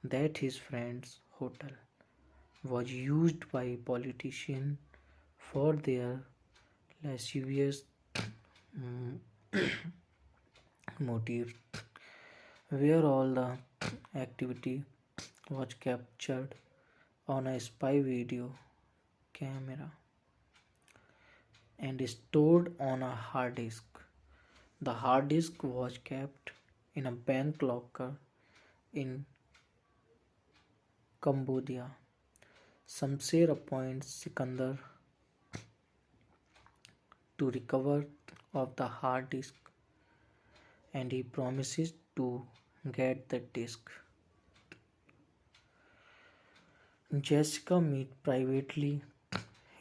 that his friend's hotel was used by politicians for their lascivious motives, where all the activity was captured on a spy video camera and stored on a hard disk. The hard disk was kept in a bank locker in Cambodia. Shamsher appoints Sikandar to recover of the hard disk and he promises to get the disk. Jessica meet privately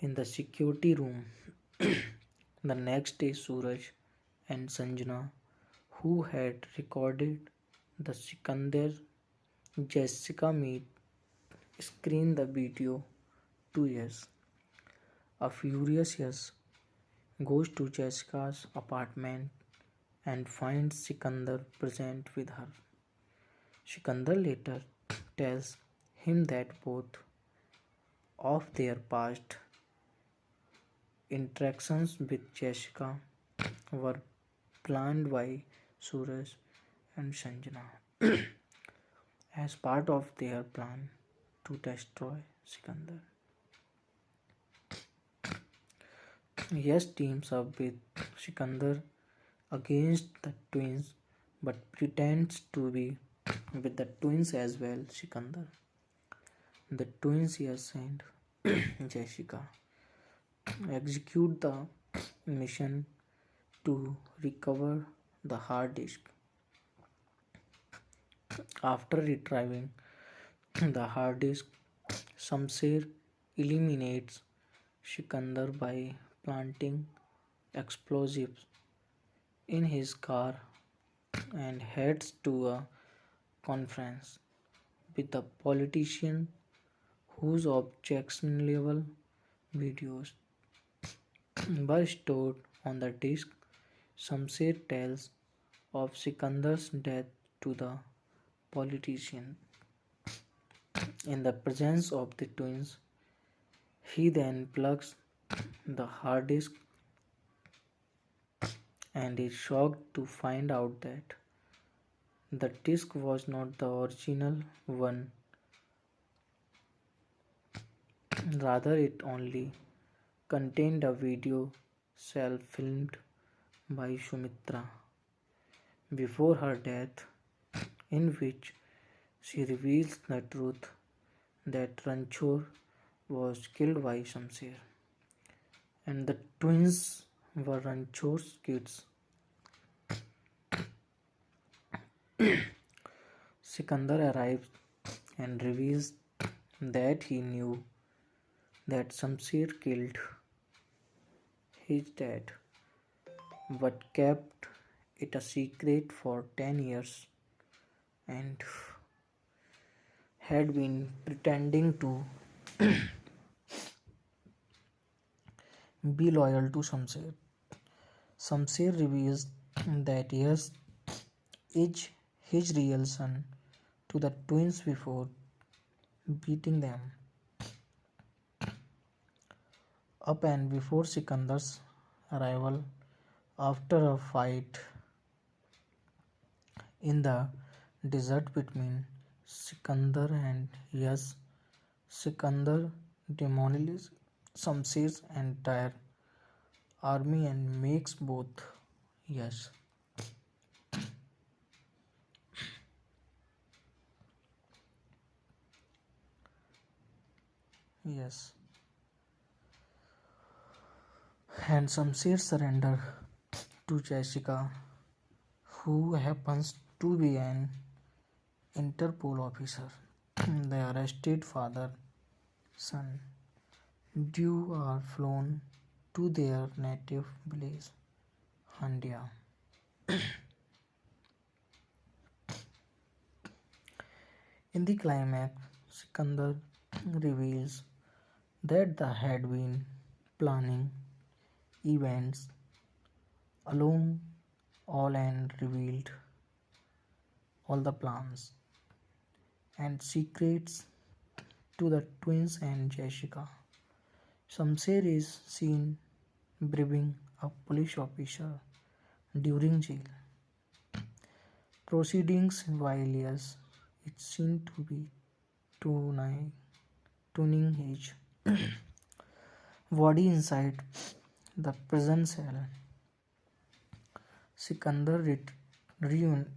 in the security room. The next day, Suraj and Sanjana, who had recorded the Sikandar Jessica meet, screen the video to Yash. A furious Yash goes to Jessica's apartment and finds Sikandar present with her. Sikandar later tells him that both of their past interactions with Jessica were planned by Suraj and Sanjana as part of their plan to destroy Sikandar. Yash teams up with Sikandar against the twins but pretends to be with the twins as well. Sikandar, the twins, Yash and Jessica execute the mission to recover the hard disk. After retrieving the hard disk, Shamsher eliminates Sikandar by planting explosives in his car and heads to a conference with the politician whose objectionable videos were stored on the disk. Shamsher tells of Sikandar's death to the politician in the presence of the twins. He then plugs the hard disk and is shocked to find out that the disk was not the original one Rather, it only contained a video self-filmed by Sumitra before her death, in which she reveals the truth that Ranchor was killed by Shamsher, and the twins were Ranchor's kids. Sikandar arrives and reveals that he knew that Shamsher killed his dad, but kept it a secret for 10 years and had been pretending to be loyal to Shamsher. Shamsher reveals that yes, is his real son to the twins before beating them up, and before Sikandar's arrival after a fight in the desert between Sikandar and Yas. Sikandar demolishes Shamsher's entire army and makes both Yas. Yes. And Shamsher surrender to Jessica, who happens to be an Interpol officer. The arrested father son Dew are flown to their native village, Handia. In the climax, Sikandar reveals that they had been planning events alone all and revealed all the plans and secrets to the twins and Jessica. Shamsher is seen bribing a police officer during jail proceedings, while Elias is seen to be tuning his body inside the prison cell. Sikandar reuniting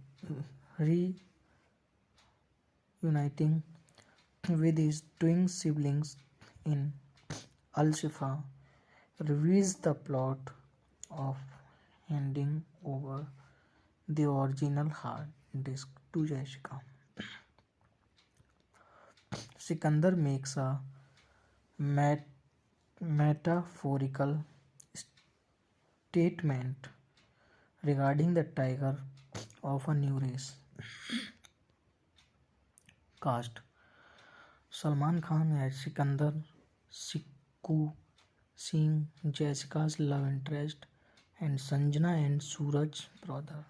with his twin siblings in Al-Shifa reveals the plot of handing over the original hard disk to Jessica. Sikandar makes a metaphorical statement regarding the tiger of a new race. Cast: Salman Khan as Sikandar, Sikku Singh, Jessica's love interest, and Sanjana and Suraj's brother.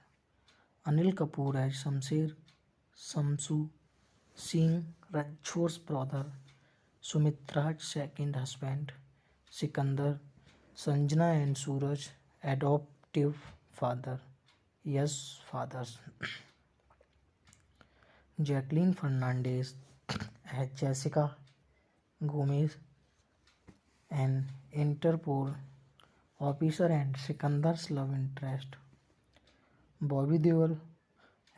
Anil Kapoor as Shamsher, Shamsu Singh, Ranchor's brother, Sumitra's second husband, Sikandar, Sanjana and Suraj, adoptive father, yes, fathers. Jacqueline Fernandez as Jessica Gomez, an Interpol officer and Sikandar's love interest. Bobby Deol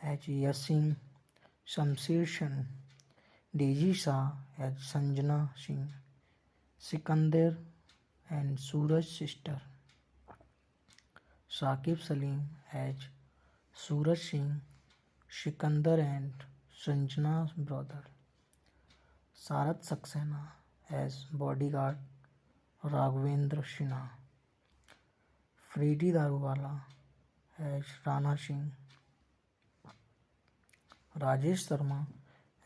as Yasin, Shamsher Shan, Daisy Shah as Sanjana Singh, Sikandar and Suraj's sister. Saqib Salim as Suraj Singh, Sikandar and Sanjana's brother. Sarat Saxena as bodyguard Raghavendra Sinha. Freddy Daruwala as Rana Singh. Rajesh Sharma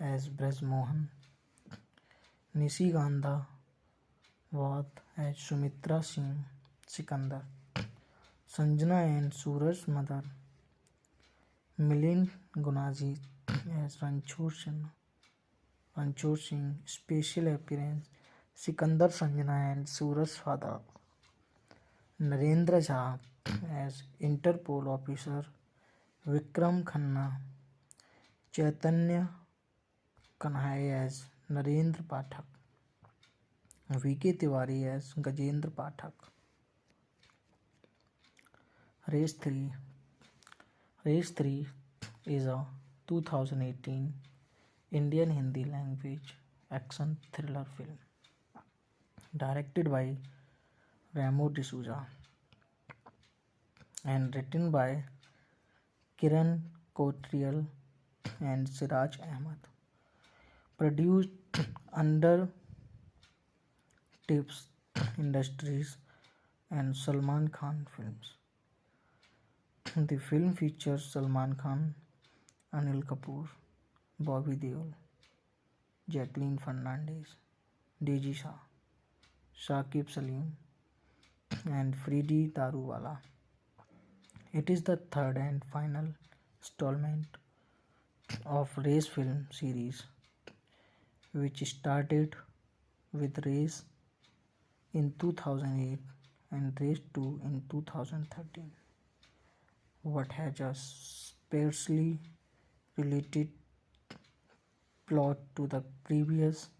as Braj Mohan. Nishi Gandha Wad as Sumitra Singh Sikandar. Sanjana and Suraj's mother. Milind Gunaji as Ranchor Singh. Special appearance Sikandar, Sanjana and Suraj's father. Narendra Jha as Interpol officer. Vikram Khanna. Chaitanya Kanhai as Narendra Pathak. V.K. Tiwari as Gajendra Pathak. Race 3. Race 3 is a 2018 Indian Hindi language action thriller film directed by Ramo D'Souza and written by Kiran Kotrial and Siraj Ahmed. Produced under Tips Industries and Salman Khan Films. The film features Salman Khan, Anil Kapoor, Bobby Deol, Jacqueline Fernandez, Deji Shah, Shakib Salim, and Freddie Daruwala. It is the third and final installment of Race film series, which started with Race in 2008 and Race 2 in 2013. What has a sparsely related plot to the previous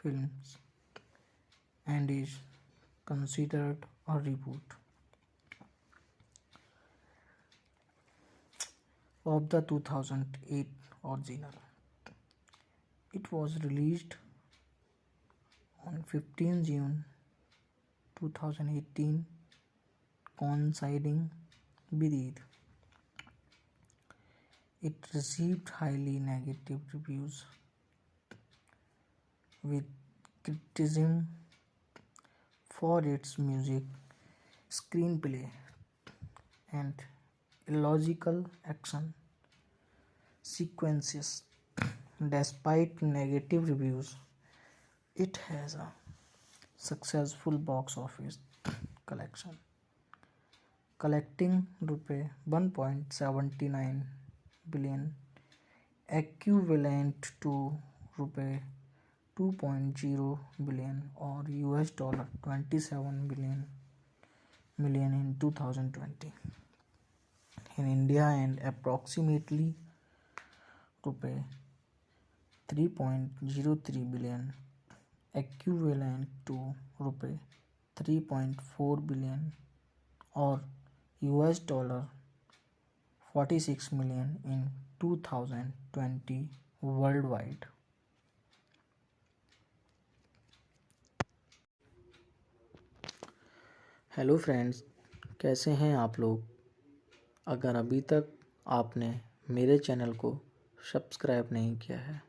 films and is considered a reboot of the 2008 original. It was released on 15 June 2018, coinciding with Eid. It received highly negative reviews, with criticism for its music, screenplay, and illogical action sequences. Despite negative reviews, it has a successful box office collection, collecting Rs 1.79 billion, equivalent to Rs 2.0 billion or $27 million in 2020 in India, and approximately Rs 3.03 billion, equivalent to Rs 3.4 billion or $46 million in 2020 worldwide. Hello friends, कैसे हैं आप लोग। अगर अभी तक आपने मेरे channel को सब्सक्राइब नहीं किया है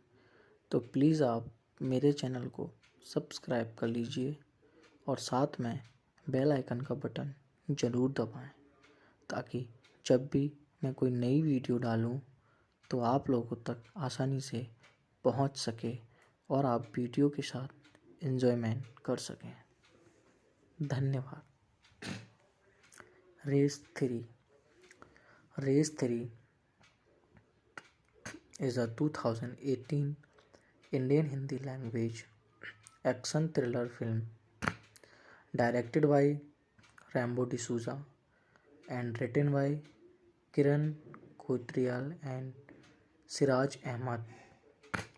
तो प्लीज़ आप मेरे चैनल को सब्सक्राइब कर लीजिए और साथ में बेल आइकन का बटन ज़रूर दबाएं, ताकि जब भी मैं कोई नई वीडियो डालूं तो आप लोगों तक आसानी से पहुंच सके और आप वीडियो के साथ एंजॉयमेंट कर सकें। धन्यवाद। Race 3. Race 3 is a 2018 Indian Hindi language action thriller film directed by Rambo D'Souza and written by Kiran Kotrial and Siraj Ahmed.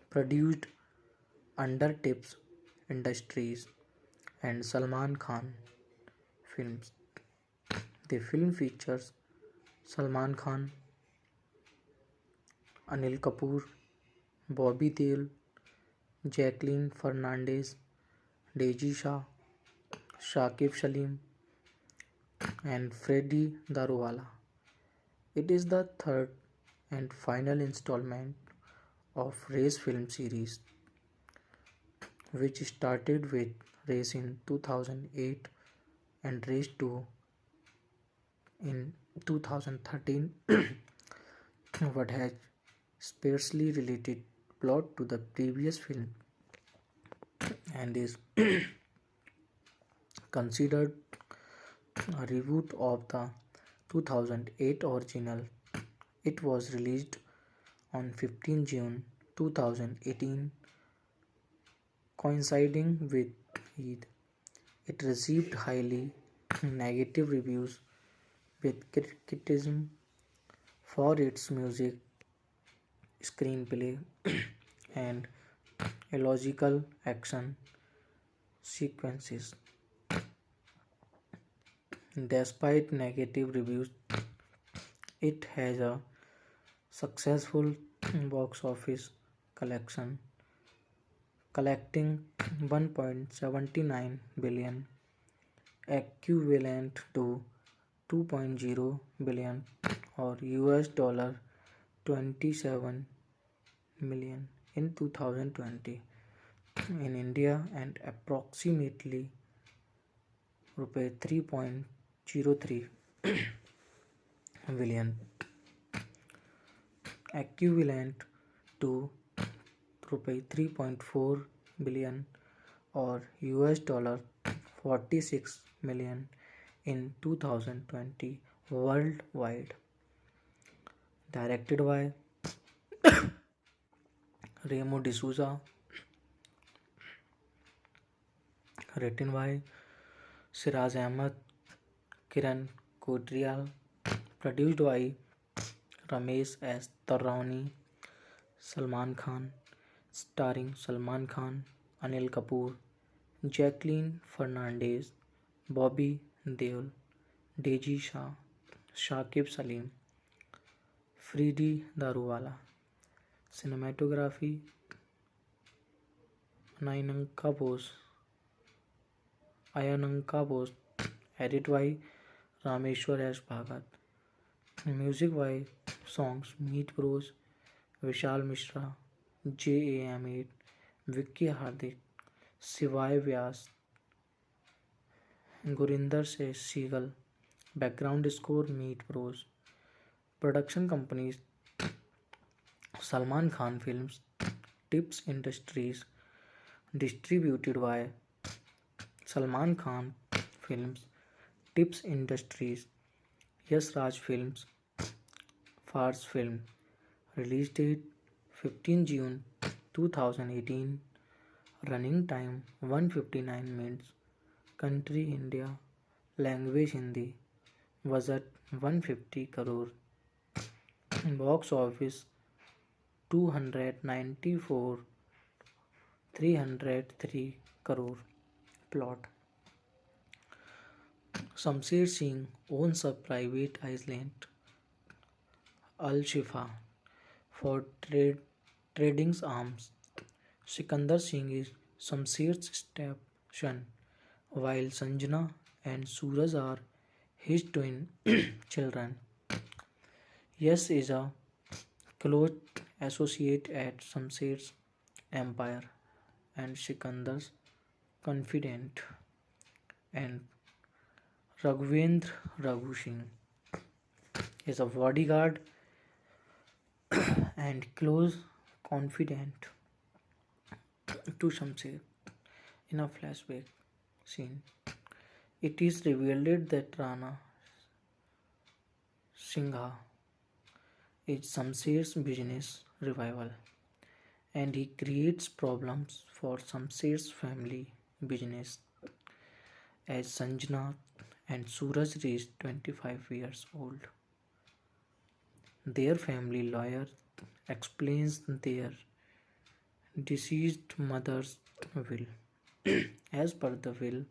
Produced under Tips Industries and Salman Khan Films. The film features Salman Khan, Anil Kapoor, Bobby Deol, Jacqueline Fernandez, Deji Shah, Shakib Salim, and Freddie Daruwala. It is the third and final installment of Race film series, which started with Race in 2008 and Race 2 in 2013. What has sparsely related plot to the previous film and is considered a reboot of the 2008 original. It was released on 15 June 2018, coinciding with Eid. It received highly negative reviews, with criticism for its music, screenplay, and illogical action sequences. Despite negative reviews, it has a successful box office collection, collecting 1.79 billion, equivalent to 2.0 billion or US dollar 27 million in 2020 in India and approximately rupees 3.03 billion, equivalent to rupees 3.4 billion or US dollar 46 million in 2020 worldwide. Directed by Remo D'Souza, written by Siraj Ahmed, Kiran Kodrial, produced by Ramesh S. Tarani, Salman Khan, starring Salman Khan, Anil Kapoor, Jacqueline Fernandez, Bobby Deol, Deji Shah, Shakib Salim, Freedy Daruwala. Cinematography Ayananka Bose, edit by Rameshwar S. Bhagat. Music by songs Meet Bros, Vishal Mishra, JAM8, Vicky Hardik, Sivay Vyas, Gurinder Se Seagal. Background score Meet Bros. Production companies Salman Khan Films, Tips Industries, distributed by Salman Khan Films, Tips Industries, Yash Raj Films, Fars Film. Release date 15 June 2018. Running time 159 minutes. Country India. Language Hindi. Budget 150 crore. Box office 294 303 crore. Plot: Shamsher Singh owns a private island, Al Shifa, for trading arms. Sikandar Singh is Shamsher's stepson, while Sanjana and Suraj are his twin children. Yash is a close associate at Shamsher's empire and Sikandar's confidant, and Raghvendra Raghu Singh is a bodyguard and close confidant to Shamsher. In a flashback scene, it is revealed that Rana Singha is Shamsher's business rival, and he creates problems for Shamsher's family business. As Sanjana and Suraj reach 25 years old, their family lawyer explains their deceased mother's will. As per the will,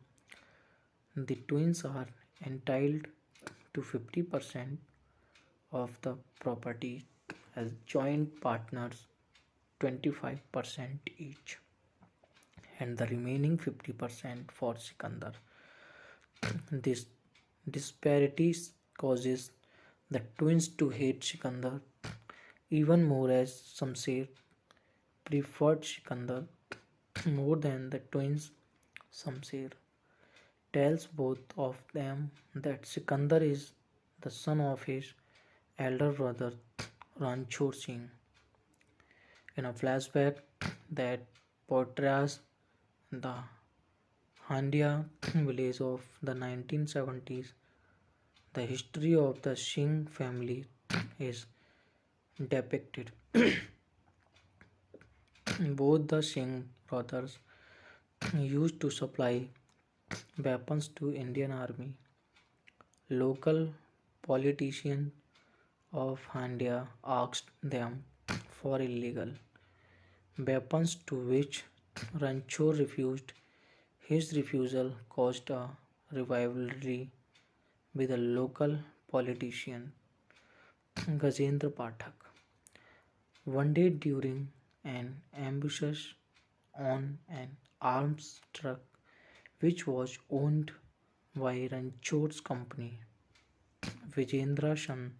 the twins are entitled to 50% of the property as joint partners, 25% each, and the remaining 50% for Sikandar. This disparity causes the twins to hate Sikandar even more, as Shamsher preferred Sikandar more than the twins. Shamsher tells both of them that Sikandar is the son of his elder brother Ranchor Singh. In a flashback that portrays the Handia village of the 1970s, the history of the Singh family is depicted. Both the Singh brothers used to supply weapons to Indian Army. Local politicians of Handia asked them for illegal weapons, to which Ranchor refused. His refusal caused a rivalry with a local politician, Gajendra Pathak. One day during an ambush on an arms truck which was owned by Ranchor's company, Vijendra's son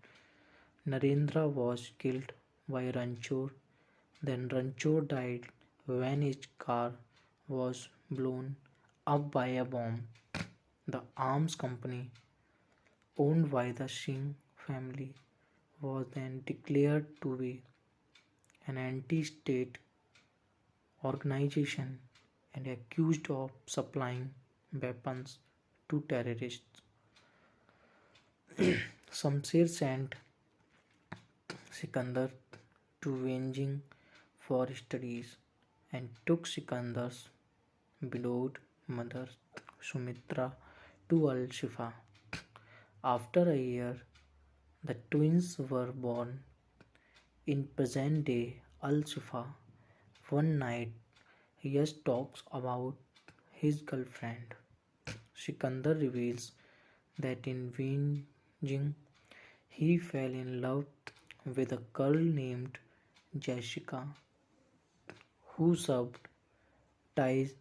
Narendra was killed by Ranchor. Then Ranchor died when his car was blown up by a bomb. The arms company, owned by the Singh family, was then declared to be an anti-state organization and accused of supplying weapons to terrorists. Shamsher sent Sikandar to Beijing for studies and took Sikandar's widowed mother Sumitra to Al Shifa. After a year, the twins were born in present day Al Shifa. One night, Yash talks about his girlfriend. Sikandar reveals that in Beijing he fell in love with a girl named Jessica who severed ties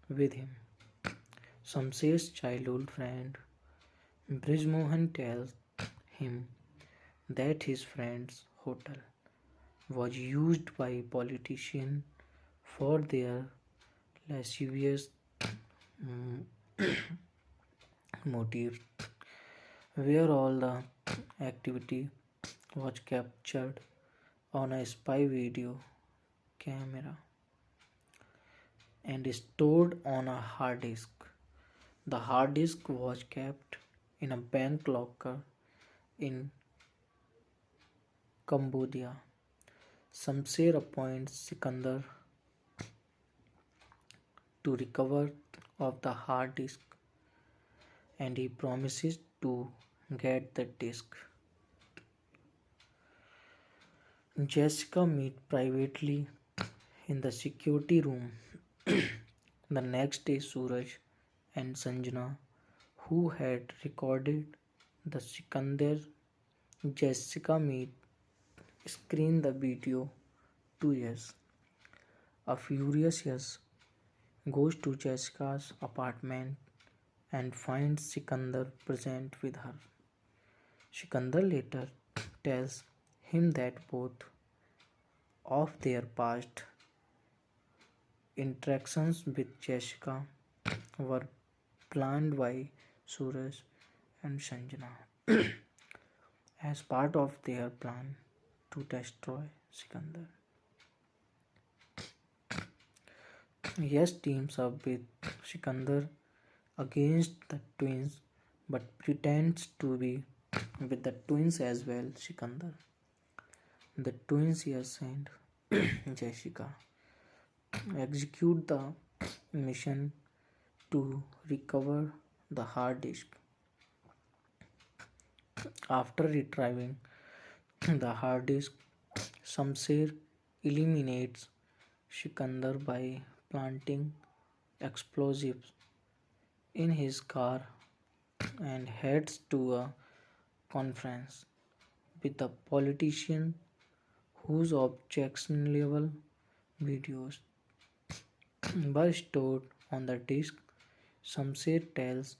with him. Shamsher's childhood friend Brijmohan tells him that his friend's hotel was used by politicians for their lascivious motives, where all the activity was captured on a spy video camera and stored on a hard disk. The hard disk was kept in a bank locker in Cambodia. Shamsher appoints Sikandar to recover of the hard disk and he promises to get the disk. Jessica meet privately in the security room. The next day, Suraj and Sanjana, who had recorded the Sikandar Jessica meet, screen the video to Yash. A furious Yash goes to Jessica's apartment and finds Sikandar present with her. Sikandar later tells him that both of their past interactions with Jessica were planned by Suraj and Sanjana as part of their plan to destroy Sikandar. Yash teams up with Sikandar against the twins but pretends to be with the twins as well. Sikandar, the twins Yash and Jessica execute the mission to recover the hard disk. After retrieving the hard disk, Shamsher eliminates Sikandar by planting explosives in his car and heads to a conference with a politician whose objectionable videos were stored on the disk. Shamsher tells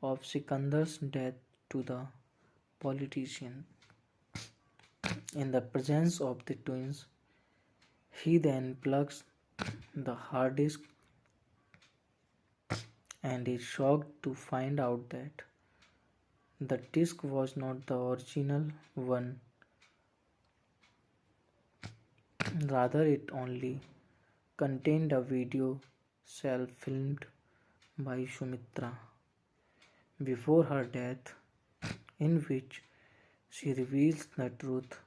of Sikandar's death to the politician in the presence of the twins. He then plugs the hard disk and is shocked to find out that the disk was not the original one. Rather, it only contained a video self-filmed by Sumitra before her death, in which she reveals the truth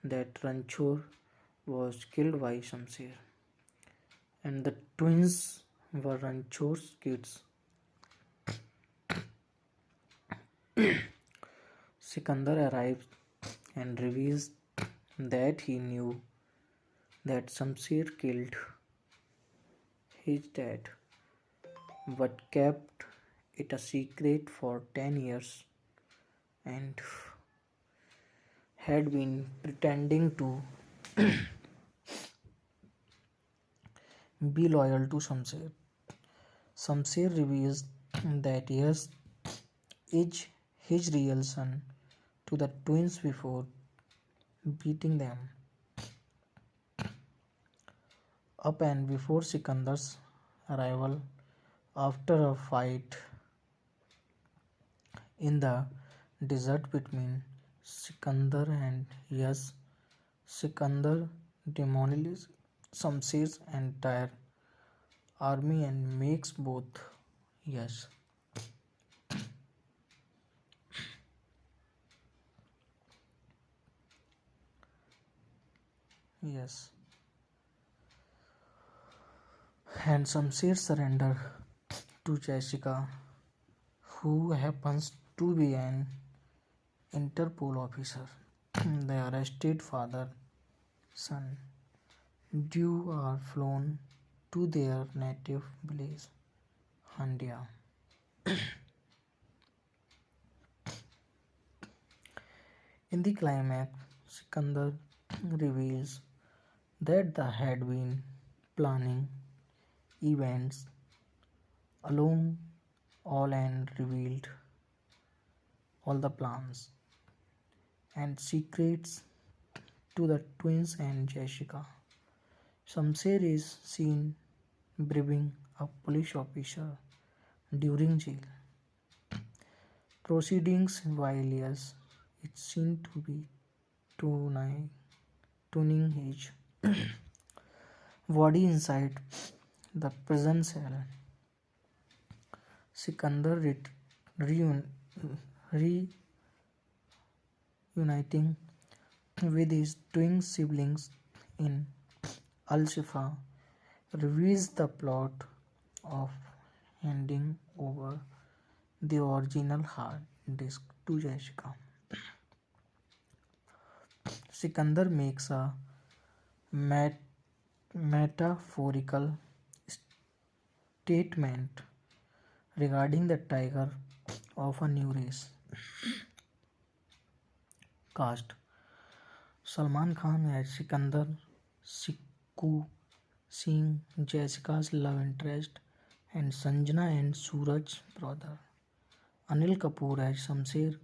that Ranchor was killed by Shamsher and the twins were Ranchor's kids. Sikandar arrives and reveals that he knew that Shamsher killed his dad, but kept it a secret for 10 years and had been pretending to be loyal to Shamsher. Shamsher reveals that yes, is his real son to the twins before beating them up and before Sikandar's arrival after a fight in the desert between Sikandar and Yas. Sikandar demolishes Shamsher's entire army and makes both Yas. Yes. And Shamsher surrender to Jessica, who happens to be an Interpol officer. The arrested father son Dew are flown to their native village, Handia. In the climax, Sikandar reveals that they had been planning events alone all and revealed all the plans and secrets to the twins and Jessica. Shamsher is seen bribing a police officer during jail proceedings while Yas is seen to be tuning, tuning his body inside the prison cell. Sikandar reun- reuniting with his twin siblings in Al Shifa reveals the plot of handing over the original hard disk to Jessica. Sikandar makes a metaphorical statement regarding the tiger of a new race. Cast Salman Khan as Sikandar, Sikku Singh, Jessica's love interest, and Sanjana and Suraj's brother. Anil Kapoor as Shamsher,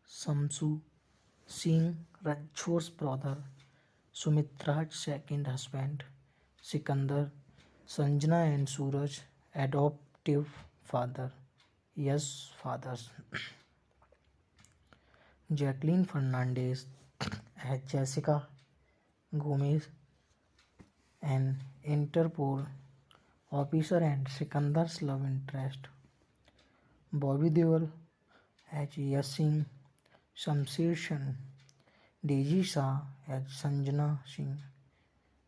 Samsu Singh, Ranchor's brother, Sumitra's second husband, Sikandar, Sanjana and Suraj, adoptive father, yes, fathers. Jacqueline Fernandez as Jessica Gomez, an Interpol officer and Sikandar's love interest. Bobby Deol as Yasin, Shamsher Shan, Daisy Shah as Sanjana Singh,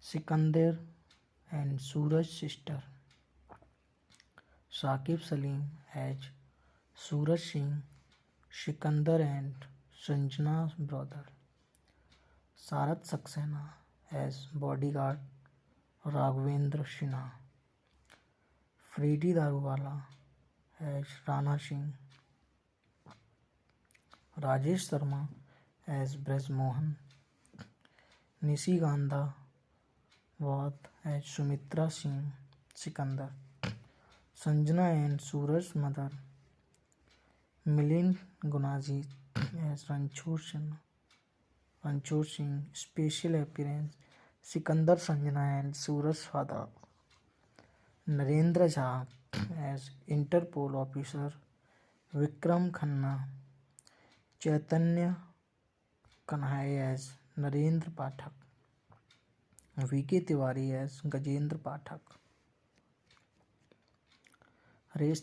Sikandar and Suraj's sister. Saqib Salim as Suraj Singh, Sikandar and Sanjana's brother. Sarat Saxena as bodyguard Raghavendra Sinha. Freddie Daruwala as Rana Singh. Rajesh Sharma as Braj Mohan. Nishi Gandha Wad as Sumitra Singh Sikandar. Sanjana and Suraj's mother. Milind Gunaji as Ranchor Singh. Special appearance Sikandar, Sanjana and Suraj's father. Narendra Jha as Interpol officer. Vikram Khanna. Chaitanya Kanhai as Narendra Pathak. V.K. Tiwari as Gajendra Pathak. Race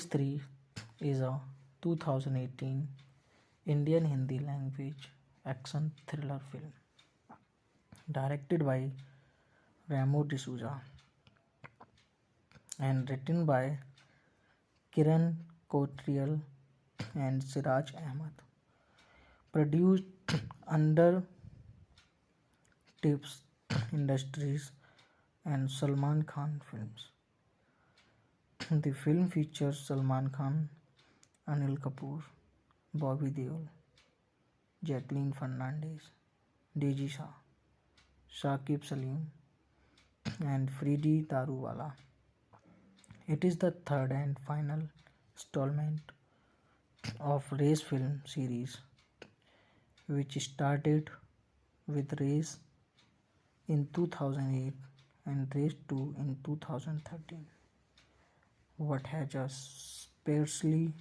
3 is a 2018 Indian Hindi language action thriller film directed by Ramo D'Souza and written by Kiran Kotrial and Siraj Ahmed. Produced under Tips Industries and Salman Khan films. The film features Salman Khan, Anil Kapoor, Bobby Deol, Jacqueline Fernandez, Deji Shah, Shakib Salim, and Freddie Daruwala. It is the third and final installment of Race film series, which started with Race in 2008 and Race 2 in 2013. What has a sparsely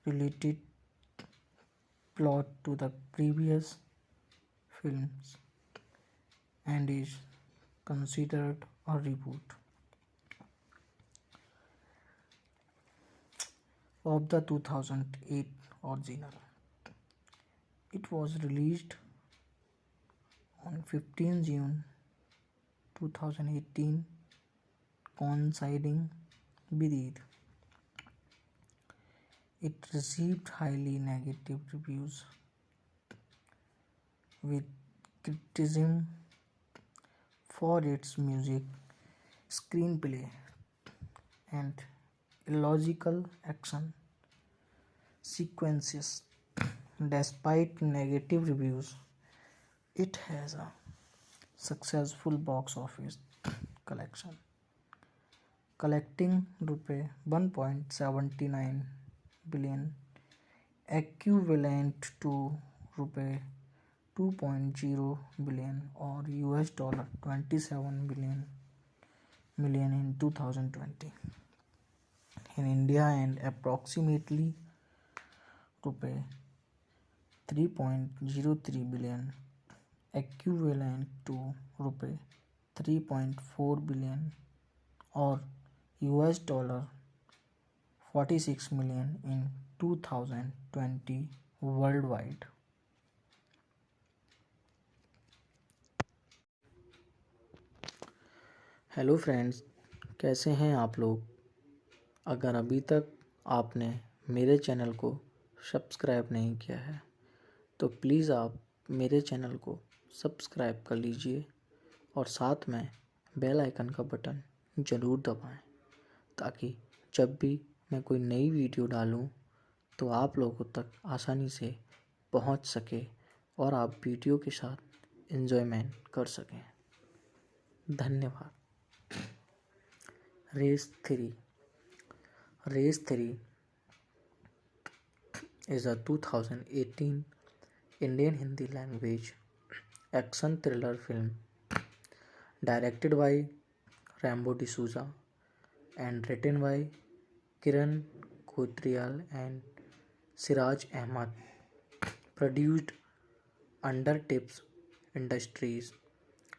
related plot to the previous films and is considered a reboot of the 2008 original. It was released on 15 June 2018, coinciding with Eid. It received highly negative reviews, with criticism for its music, screenplay, and illogical action sequences. Despite negative reviews, it has a successful box office collection, collecting rupees 1.79 billion, equivalent to rupees 2.0 billion or $27 million in 2020 in India, and approximately rupees 3.03 billion, equivalent to rupees 3.4 billion or $46 million in 2020 worldwide. Hello friends, कैसे हैं आप लोग। अगर अभी तक आपने मेरे channel को सब्सक्राइब नहीं किया है तो प्लीज़ आप मेरे चैनल को सब्सक्राइब कर लीजिए और साथ में बेल आइकन का बटन ज़रूर दबाएं, ताकि जब भी मैं कोई नई वीडियो डालूं तो आप लोगों तक आसानी से पहुंच सके और आप वीडियो के साथ एंजॉयमेंट कर सकें। धन्यवाद। Race 3 is a 2018 Indian Hindi language action thriller film directed by Rambo D'Souza and written by Kiran Kotrial and Siraj Ahmad, produced under Tips Industries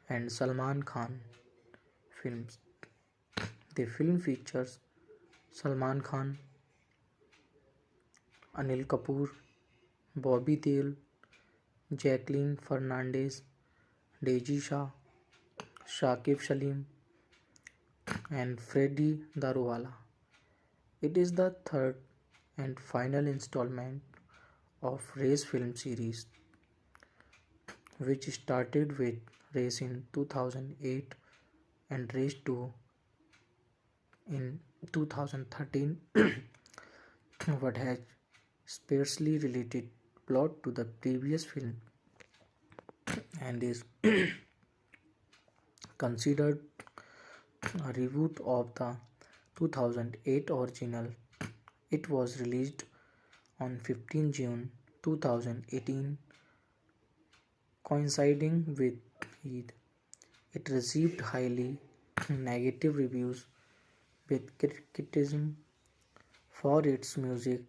and Salman Khan Films. The film features Salman Khan, Anil Kapoor, Bobby Deol, Jacqueline Fernandez, Deji Shah, Shakib Salim, and Freddie Daruwala. It is the third and final installment of Race film series, which started with Race in 2008 and Race 2 in 2013. What has sparsely related plot to the previous film and is considered a reboot of the 2008 original. It was released on 15 June 2018, coinciding with Eid. It received highly negative reviews, with criticism for its music,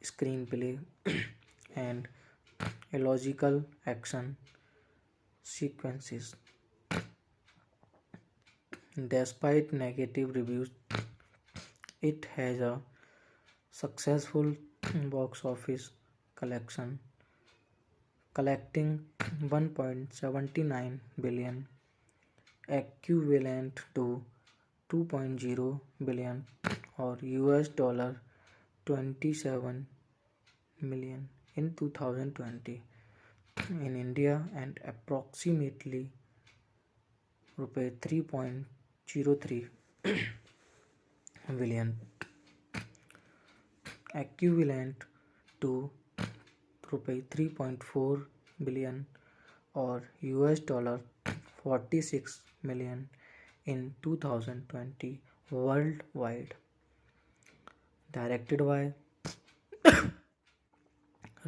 screenplay, and illogical action sequences. Despite negative reviews, it has a successful box office collection, collecting 1.79 billion, equivalent to 2.0 billion or $27 million in 2020 in India, and approximately रुपये 3.03 billion, equivalent to रुपये 3.4 billion और $46 million in 2020 worldwide. Directed by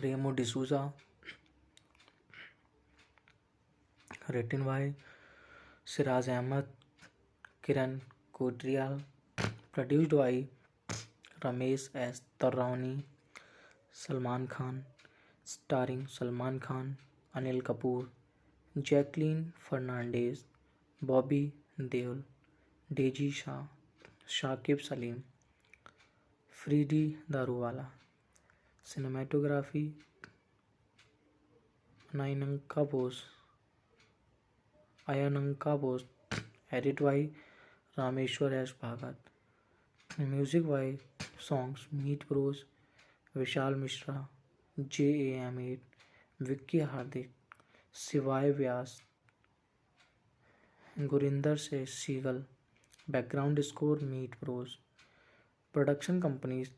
Remo D'Souza, written by Siraz Ahmed, Kiran Kotrial, produced by Ramesh S. Tarani, Salman Khan, starring Salman Khan, Anil Kapoor, Jacqueline Fernandez, Bobby Deol, Deji Shah, Shakib Salim, Freedy Daruwala. Cinematography Ayananka Bose, edit by Rameshwar S. Bhagat. Music by songs Meet Bros, Vishal Mishra, JAM8, Vicky Hardik, Sivay Vyas, Gurinder Se Seagal. Background score Meet Bros. Production companies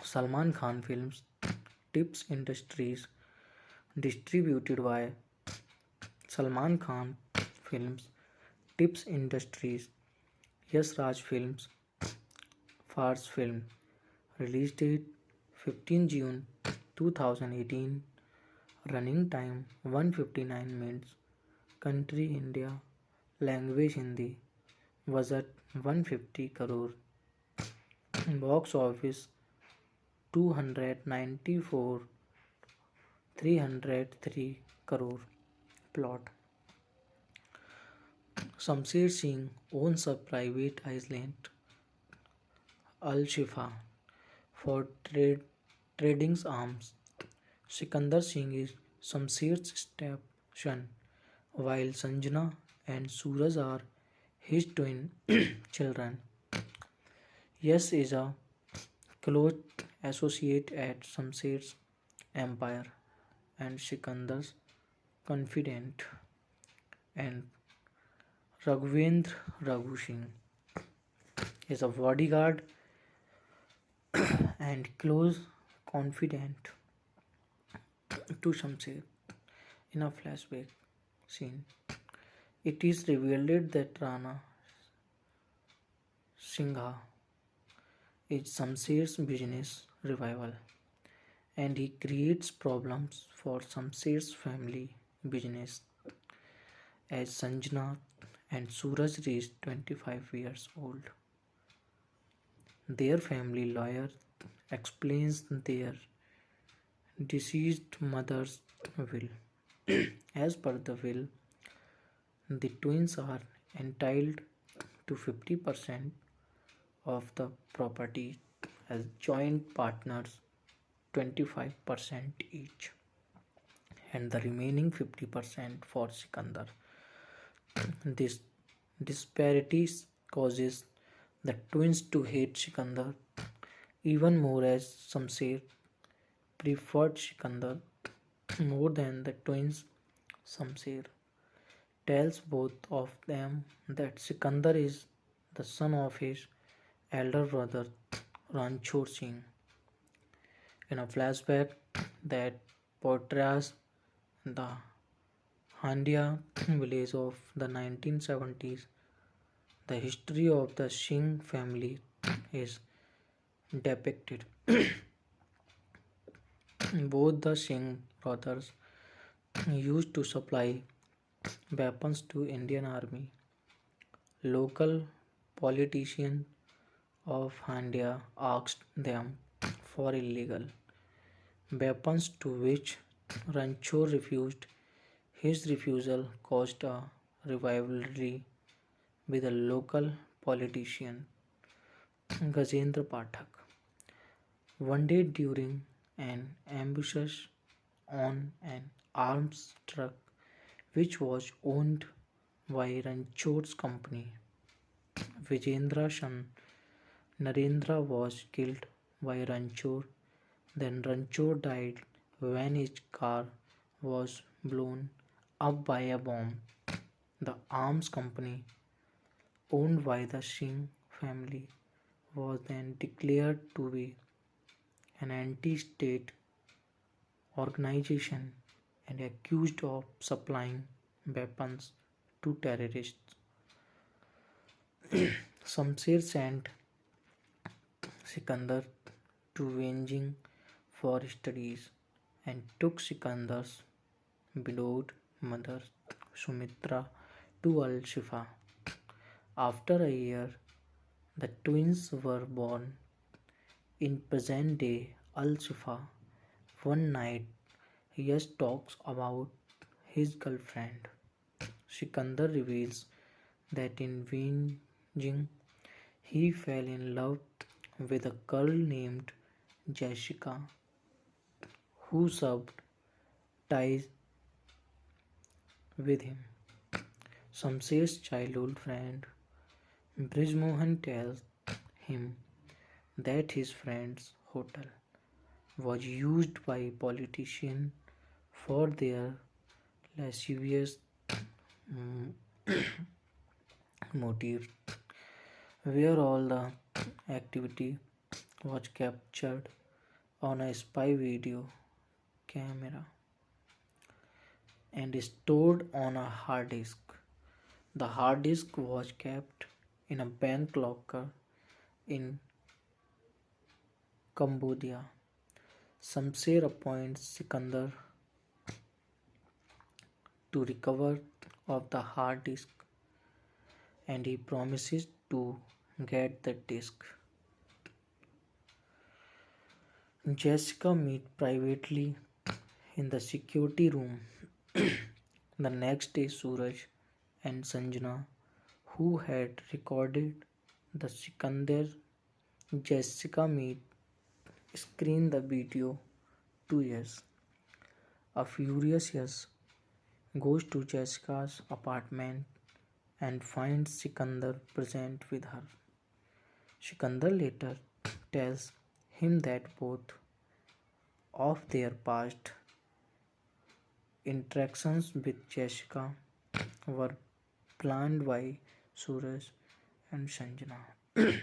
Salman Khan Films, Tips Industries, distributed by Salman Khan Films, Tips Industries, Yash Raj Films, Fars Film. Release date 15 June 2018. Running time 159 minutes. Country India. Language Hindi. Budget 150 crore. Box office 294 303 crore. Plot: Shamsher Singh owns a private island, Al Shifa, for trading arms. Sikandar Singh is Shamsher's stepson, while Sanjana and Suraj are his twin children. Yash is a close associate at Shamsher's empire and Sikandar's confidant, and Raghvendra Raghu Singh is a bodyguard and close confidant to Shamsher. In a flashback scene, it is revealed that Rana Singha is Shamsher's business rival, and he creates problems for Shamsher's family business. As Sanjana and Suraj reach 25 years old, their family lawyer explains their deceased mother's will. As per the will, the twins are entitled to 50% of the property as joint partners, 25% each, and the remaining 50% for Sikandar. This disparity causes the twins to hate Sikandar even more, as Shamsher preferred Sikandar more than the twins. Shamsher tells both of them that Sikandar is the son of his elder brother Ranchor Singh. In a flashback that portrays the Handia village of the 1970s, the history of the Singh family is depicted. Both the Singh brothers used to supply weapons to Indian Army. Local politicians of Handia asked them for illegal weapons, to which Ranchor refused. His refusal caused a rivalry with a local politician, Gajendra Pathak. One day during an ambush on an arms truck which was owned by Ranchor's company, Vijendra's son Narendra was killed by Ranchor. Then Ranchor died when his car was blown up by a bomb. The arms company owned by the Singh family was then declared to be an anti-state organization and accused of supplying weapons to terrorists. Shamsher sent Sikandar to Beijing for studies and took Sikandar's widowed mother Sumitra to Al Shifa. After a year, the twins were born in present day Al Shifa. One night, Yash talks about his girlfriend. Sikandar reveals that in Beijing he fell in love with a girl named Jessica who subbed ties with him. Shamsher's childhood friend Brijmohan tells him that his friend's hotel was used by politicians for their lascivious motives, where all the activity was captured on a spy video camera and stored on a hard disk. The hard disk was kept in a bank locker in Cambodia. Shamsher appoints Sikandar to recover of the hard disk and he promises to get the disk. Jessica meet privately in the security room. The next day, Suraj and Sanjana, who had recorded the Sikandar Jessica meet, screen the video to Yash. A furious Yash goes to Jessica's apartment and finds Sikandar present with her. Sikandar later tells him that both of their past interactions with Jessica were planned by Suraj and Sanjana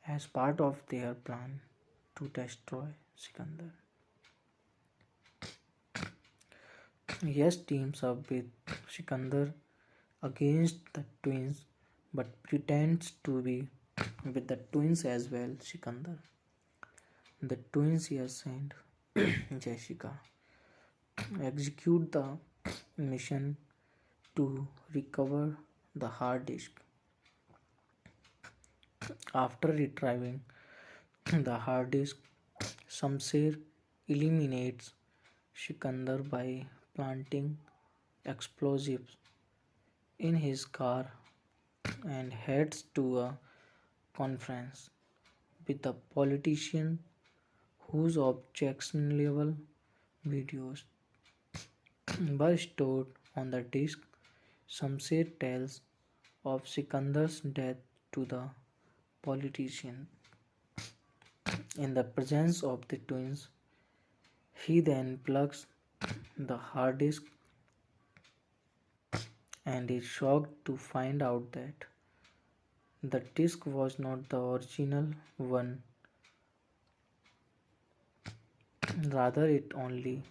as part of their plan to destroy Sikandar. Yash teams up with Sikandar against the twins but pretends to be with the twins as well. Sikandar, the twins Yash and Jessica execute the mission to recover the hard disk. After retrieving the hard disk, Shamsher eliminates Sikandar by planting explosives in his car and heads to a conference with a politician whose objectionable videos were stored on the disk. Shamsher tells of Sikandar's death to the politician in the presence of the twins. He then plugs the hard disk and is shocked to find out that the disk was not the original one. Rather, it only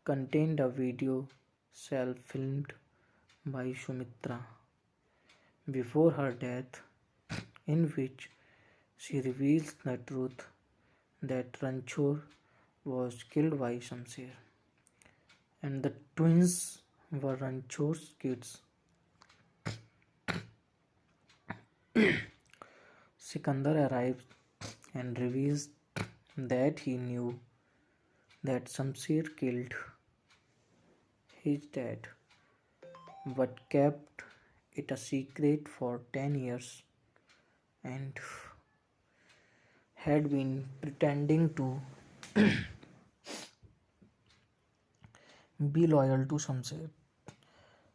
contained a video self-filmed by Sumitra before her death, in which she reveals the truth that Ranchor was killed by Shamsher and the twins were Ranchor's kids. Sikandar arrives and reveals that he knew that Shamsher killed his dad but kept it a secret for 10 years and had been pretending to be loyal to Shamsher.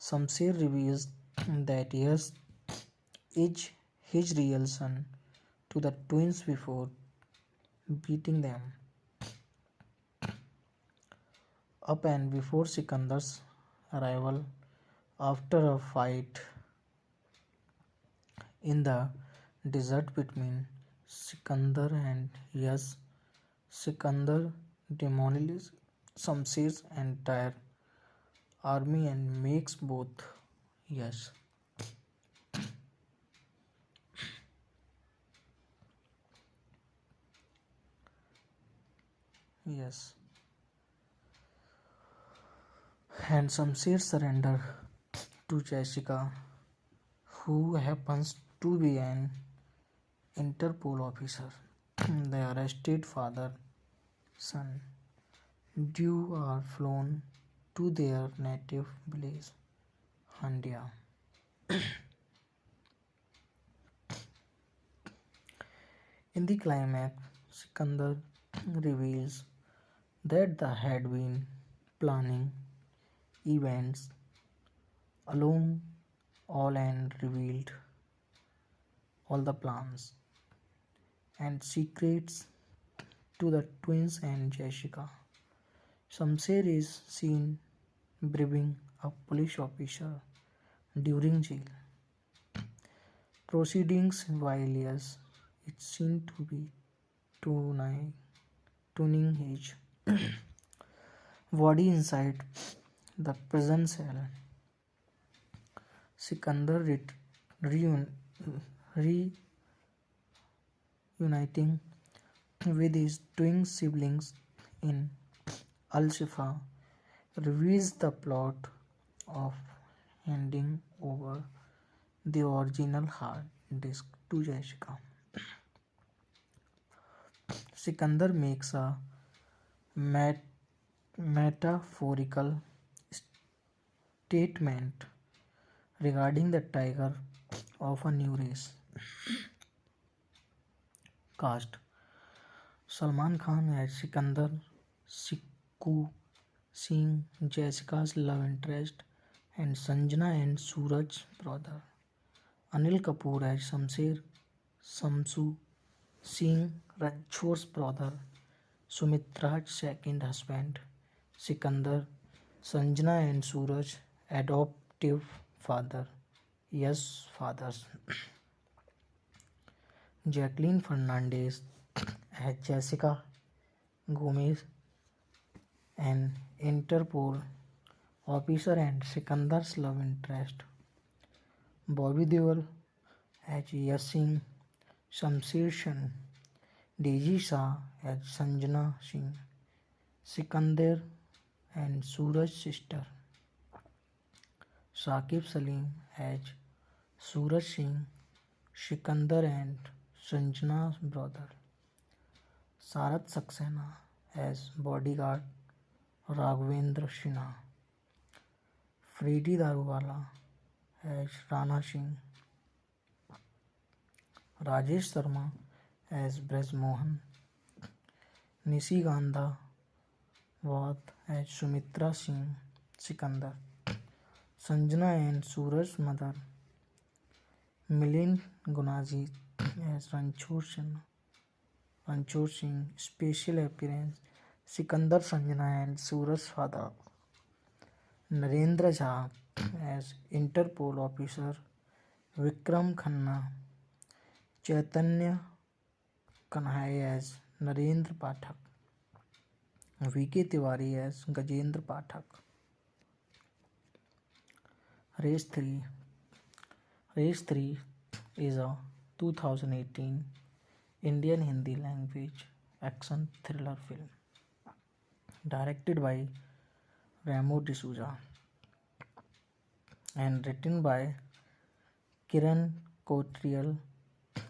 Shamsher reveals that Yash is his real son to the twins before beating them up, and before Sikandar's arrival, After a fight in the desert between Sikandar and Yas, Sikandar demolishes Shamsher's entire army and makes both Yas. Yes. And Shamsher surrender to Jessica, who happens to be an Interpol officer. They arrested father, son. Dew are flown to their native village, Handia. In the climax, Sikandar reveals that they had been planning events alone all and revealed all the plans and secrets to the twins and Jessica. Shamsher is seen bribing a police officer during jail proceedings while Yes is seen to be tuning, tuning his body inside the prison cell. Sikandar reun- reuniting with his twin siblings in Al Shifa reveals the plot of handing over the original hard disk to Jessica. Sikandar makes a mat- metaphorical statement regarding the tiger of a new race. Cast Salman Khan as Sikandar, Sikku Singh, Jessica's love interest, and Sanjana and Suraj brother. Anil Kapoor as Shamsher, Samsu Singh, Ranchor's brother, Sumitra's second husband, Sikandar, Sanjana and Suraj, adoptive father, yes, fathers. Jacqueline Fernandez as Jessica Gomez, an Interpol officer and Sikandar's love interest. Bobby Deol as Yasin, Shamsher Shan, Daisy Shah as Sanjana Singh, Sikandar and Suraj's sister. Saqib Salim as Suraj Singh, Sikandar and Sanjana's brother. Sarat Saxena as bodyguard Raghavendra Sinha. Freddie Daruwala as Rana Singh. Rajesh Sharma as Braj Mohan. Nishi Gandha Wad as Sumitra Singh Sikandar. Sanjana and Suraj's mother. Milind Gunaji as Ranchor Singh. Special appearance Sikandar, Sanjana and Suraj's father. Narendra Jha as Interpol officer. Vikram Khanna. Chaitanya Kanhai as Narendra Pathak. V.K. Tiwari as Gajendra Pathak. Race 3. Race 3 is a 2018 Indian Hindi language action thriller film directed by Ramo D'Souza and written by Kiran Kotrial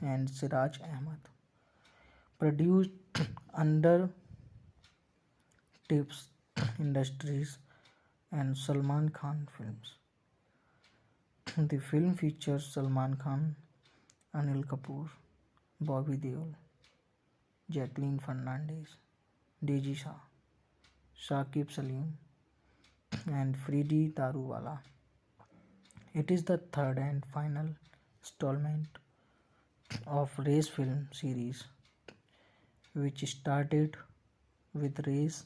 and Siraj Ahmed. Produced under Tips Industries and Salman Khan Films. The film features Salman Khan, Anil Kapoor, Bobby Deol, Jacqueline Fernandez, Daisy Shah, Saqib Salim, and Freddie Daruwala. It is the third and final installment of Race film series, which started with Race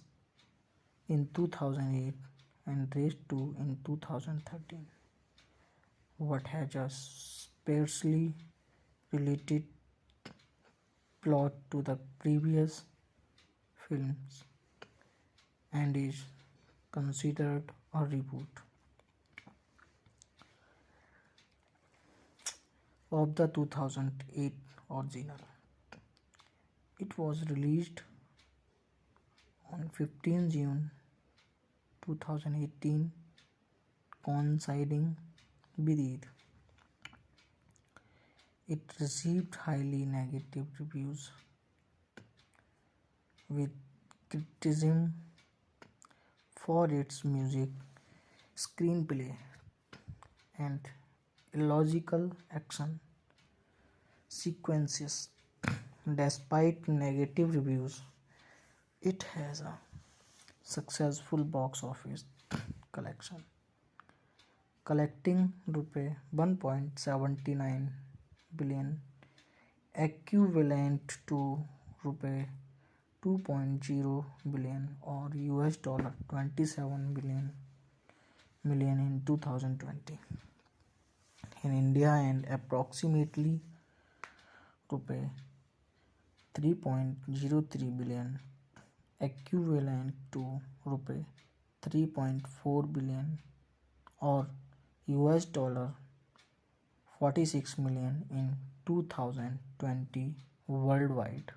in 2008 and Race 2 in 2013. what has a sparsely related plot to the previous films and is considered a reboot of the 2008 original. It was released on 15 June 2018, coinciding with Eid. It received highly negative reviews, with criticism for its music, screenplay, and illogical action sequences. Despite negative reviews, it has a successful box office collection, collecting rupees 1.79 billion, equivalent to rupees 2.0 billion or $27 million in 2020 in India, and approximately rupees 3.03 billion, equivalent to rupees 3.4 billion or $46 million in 2020 worldwide.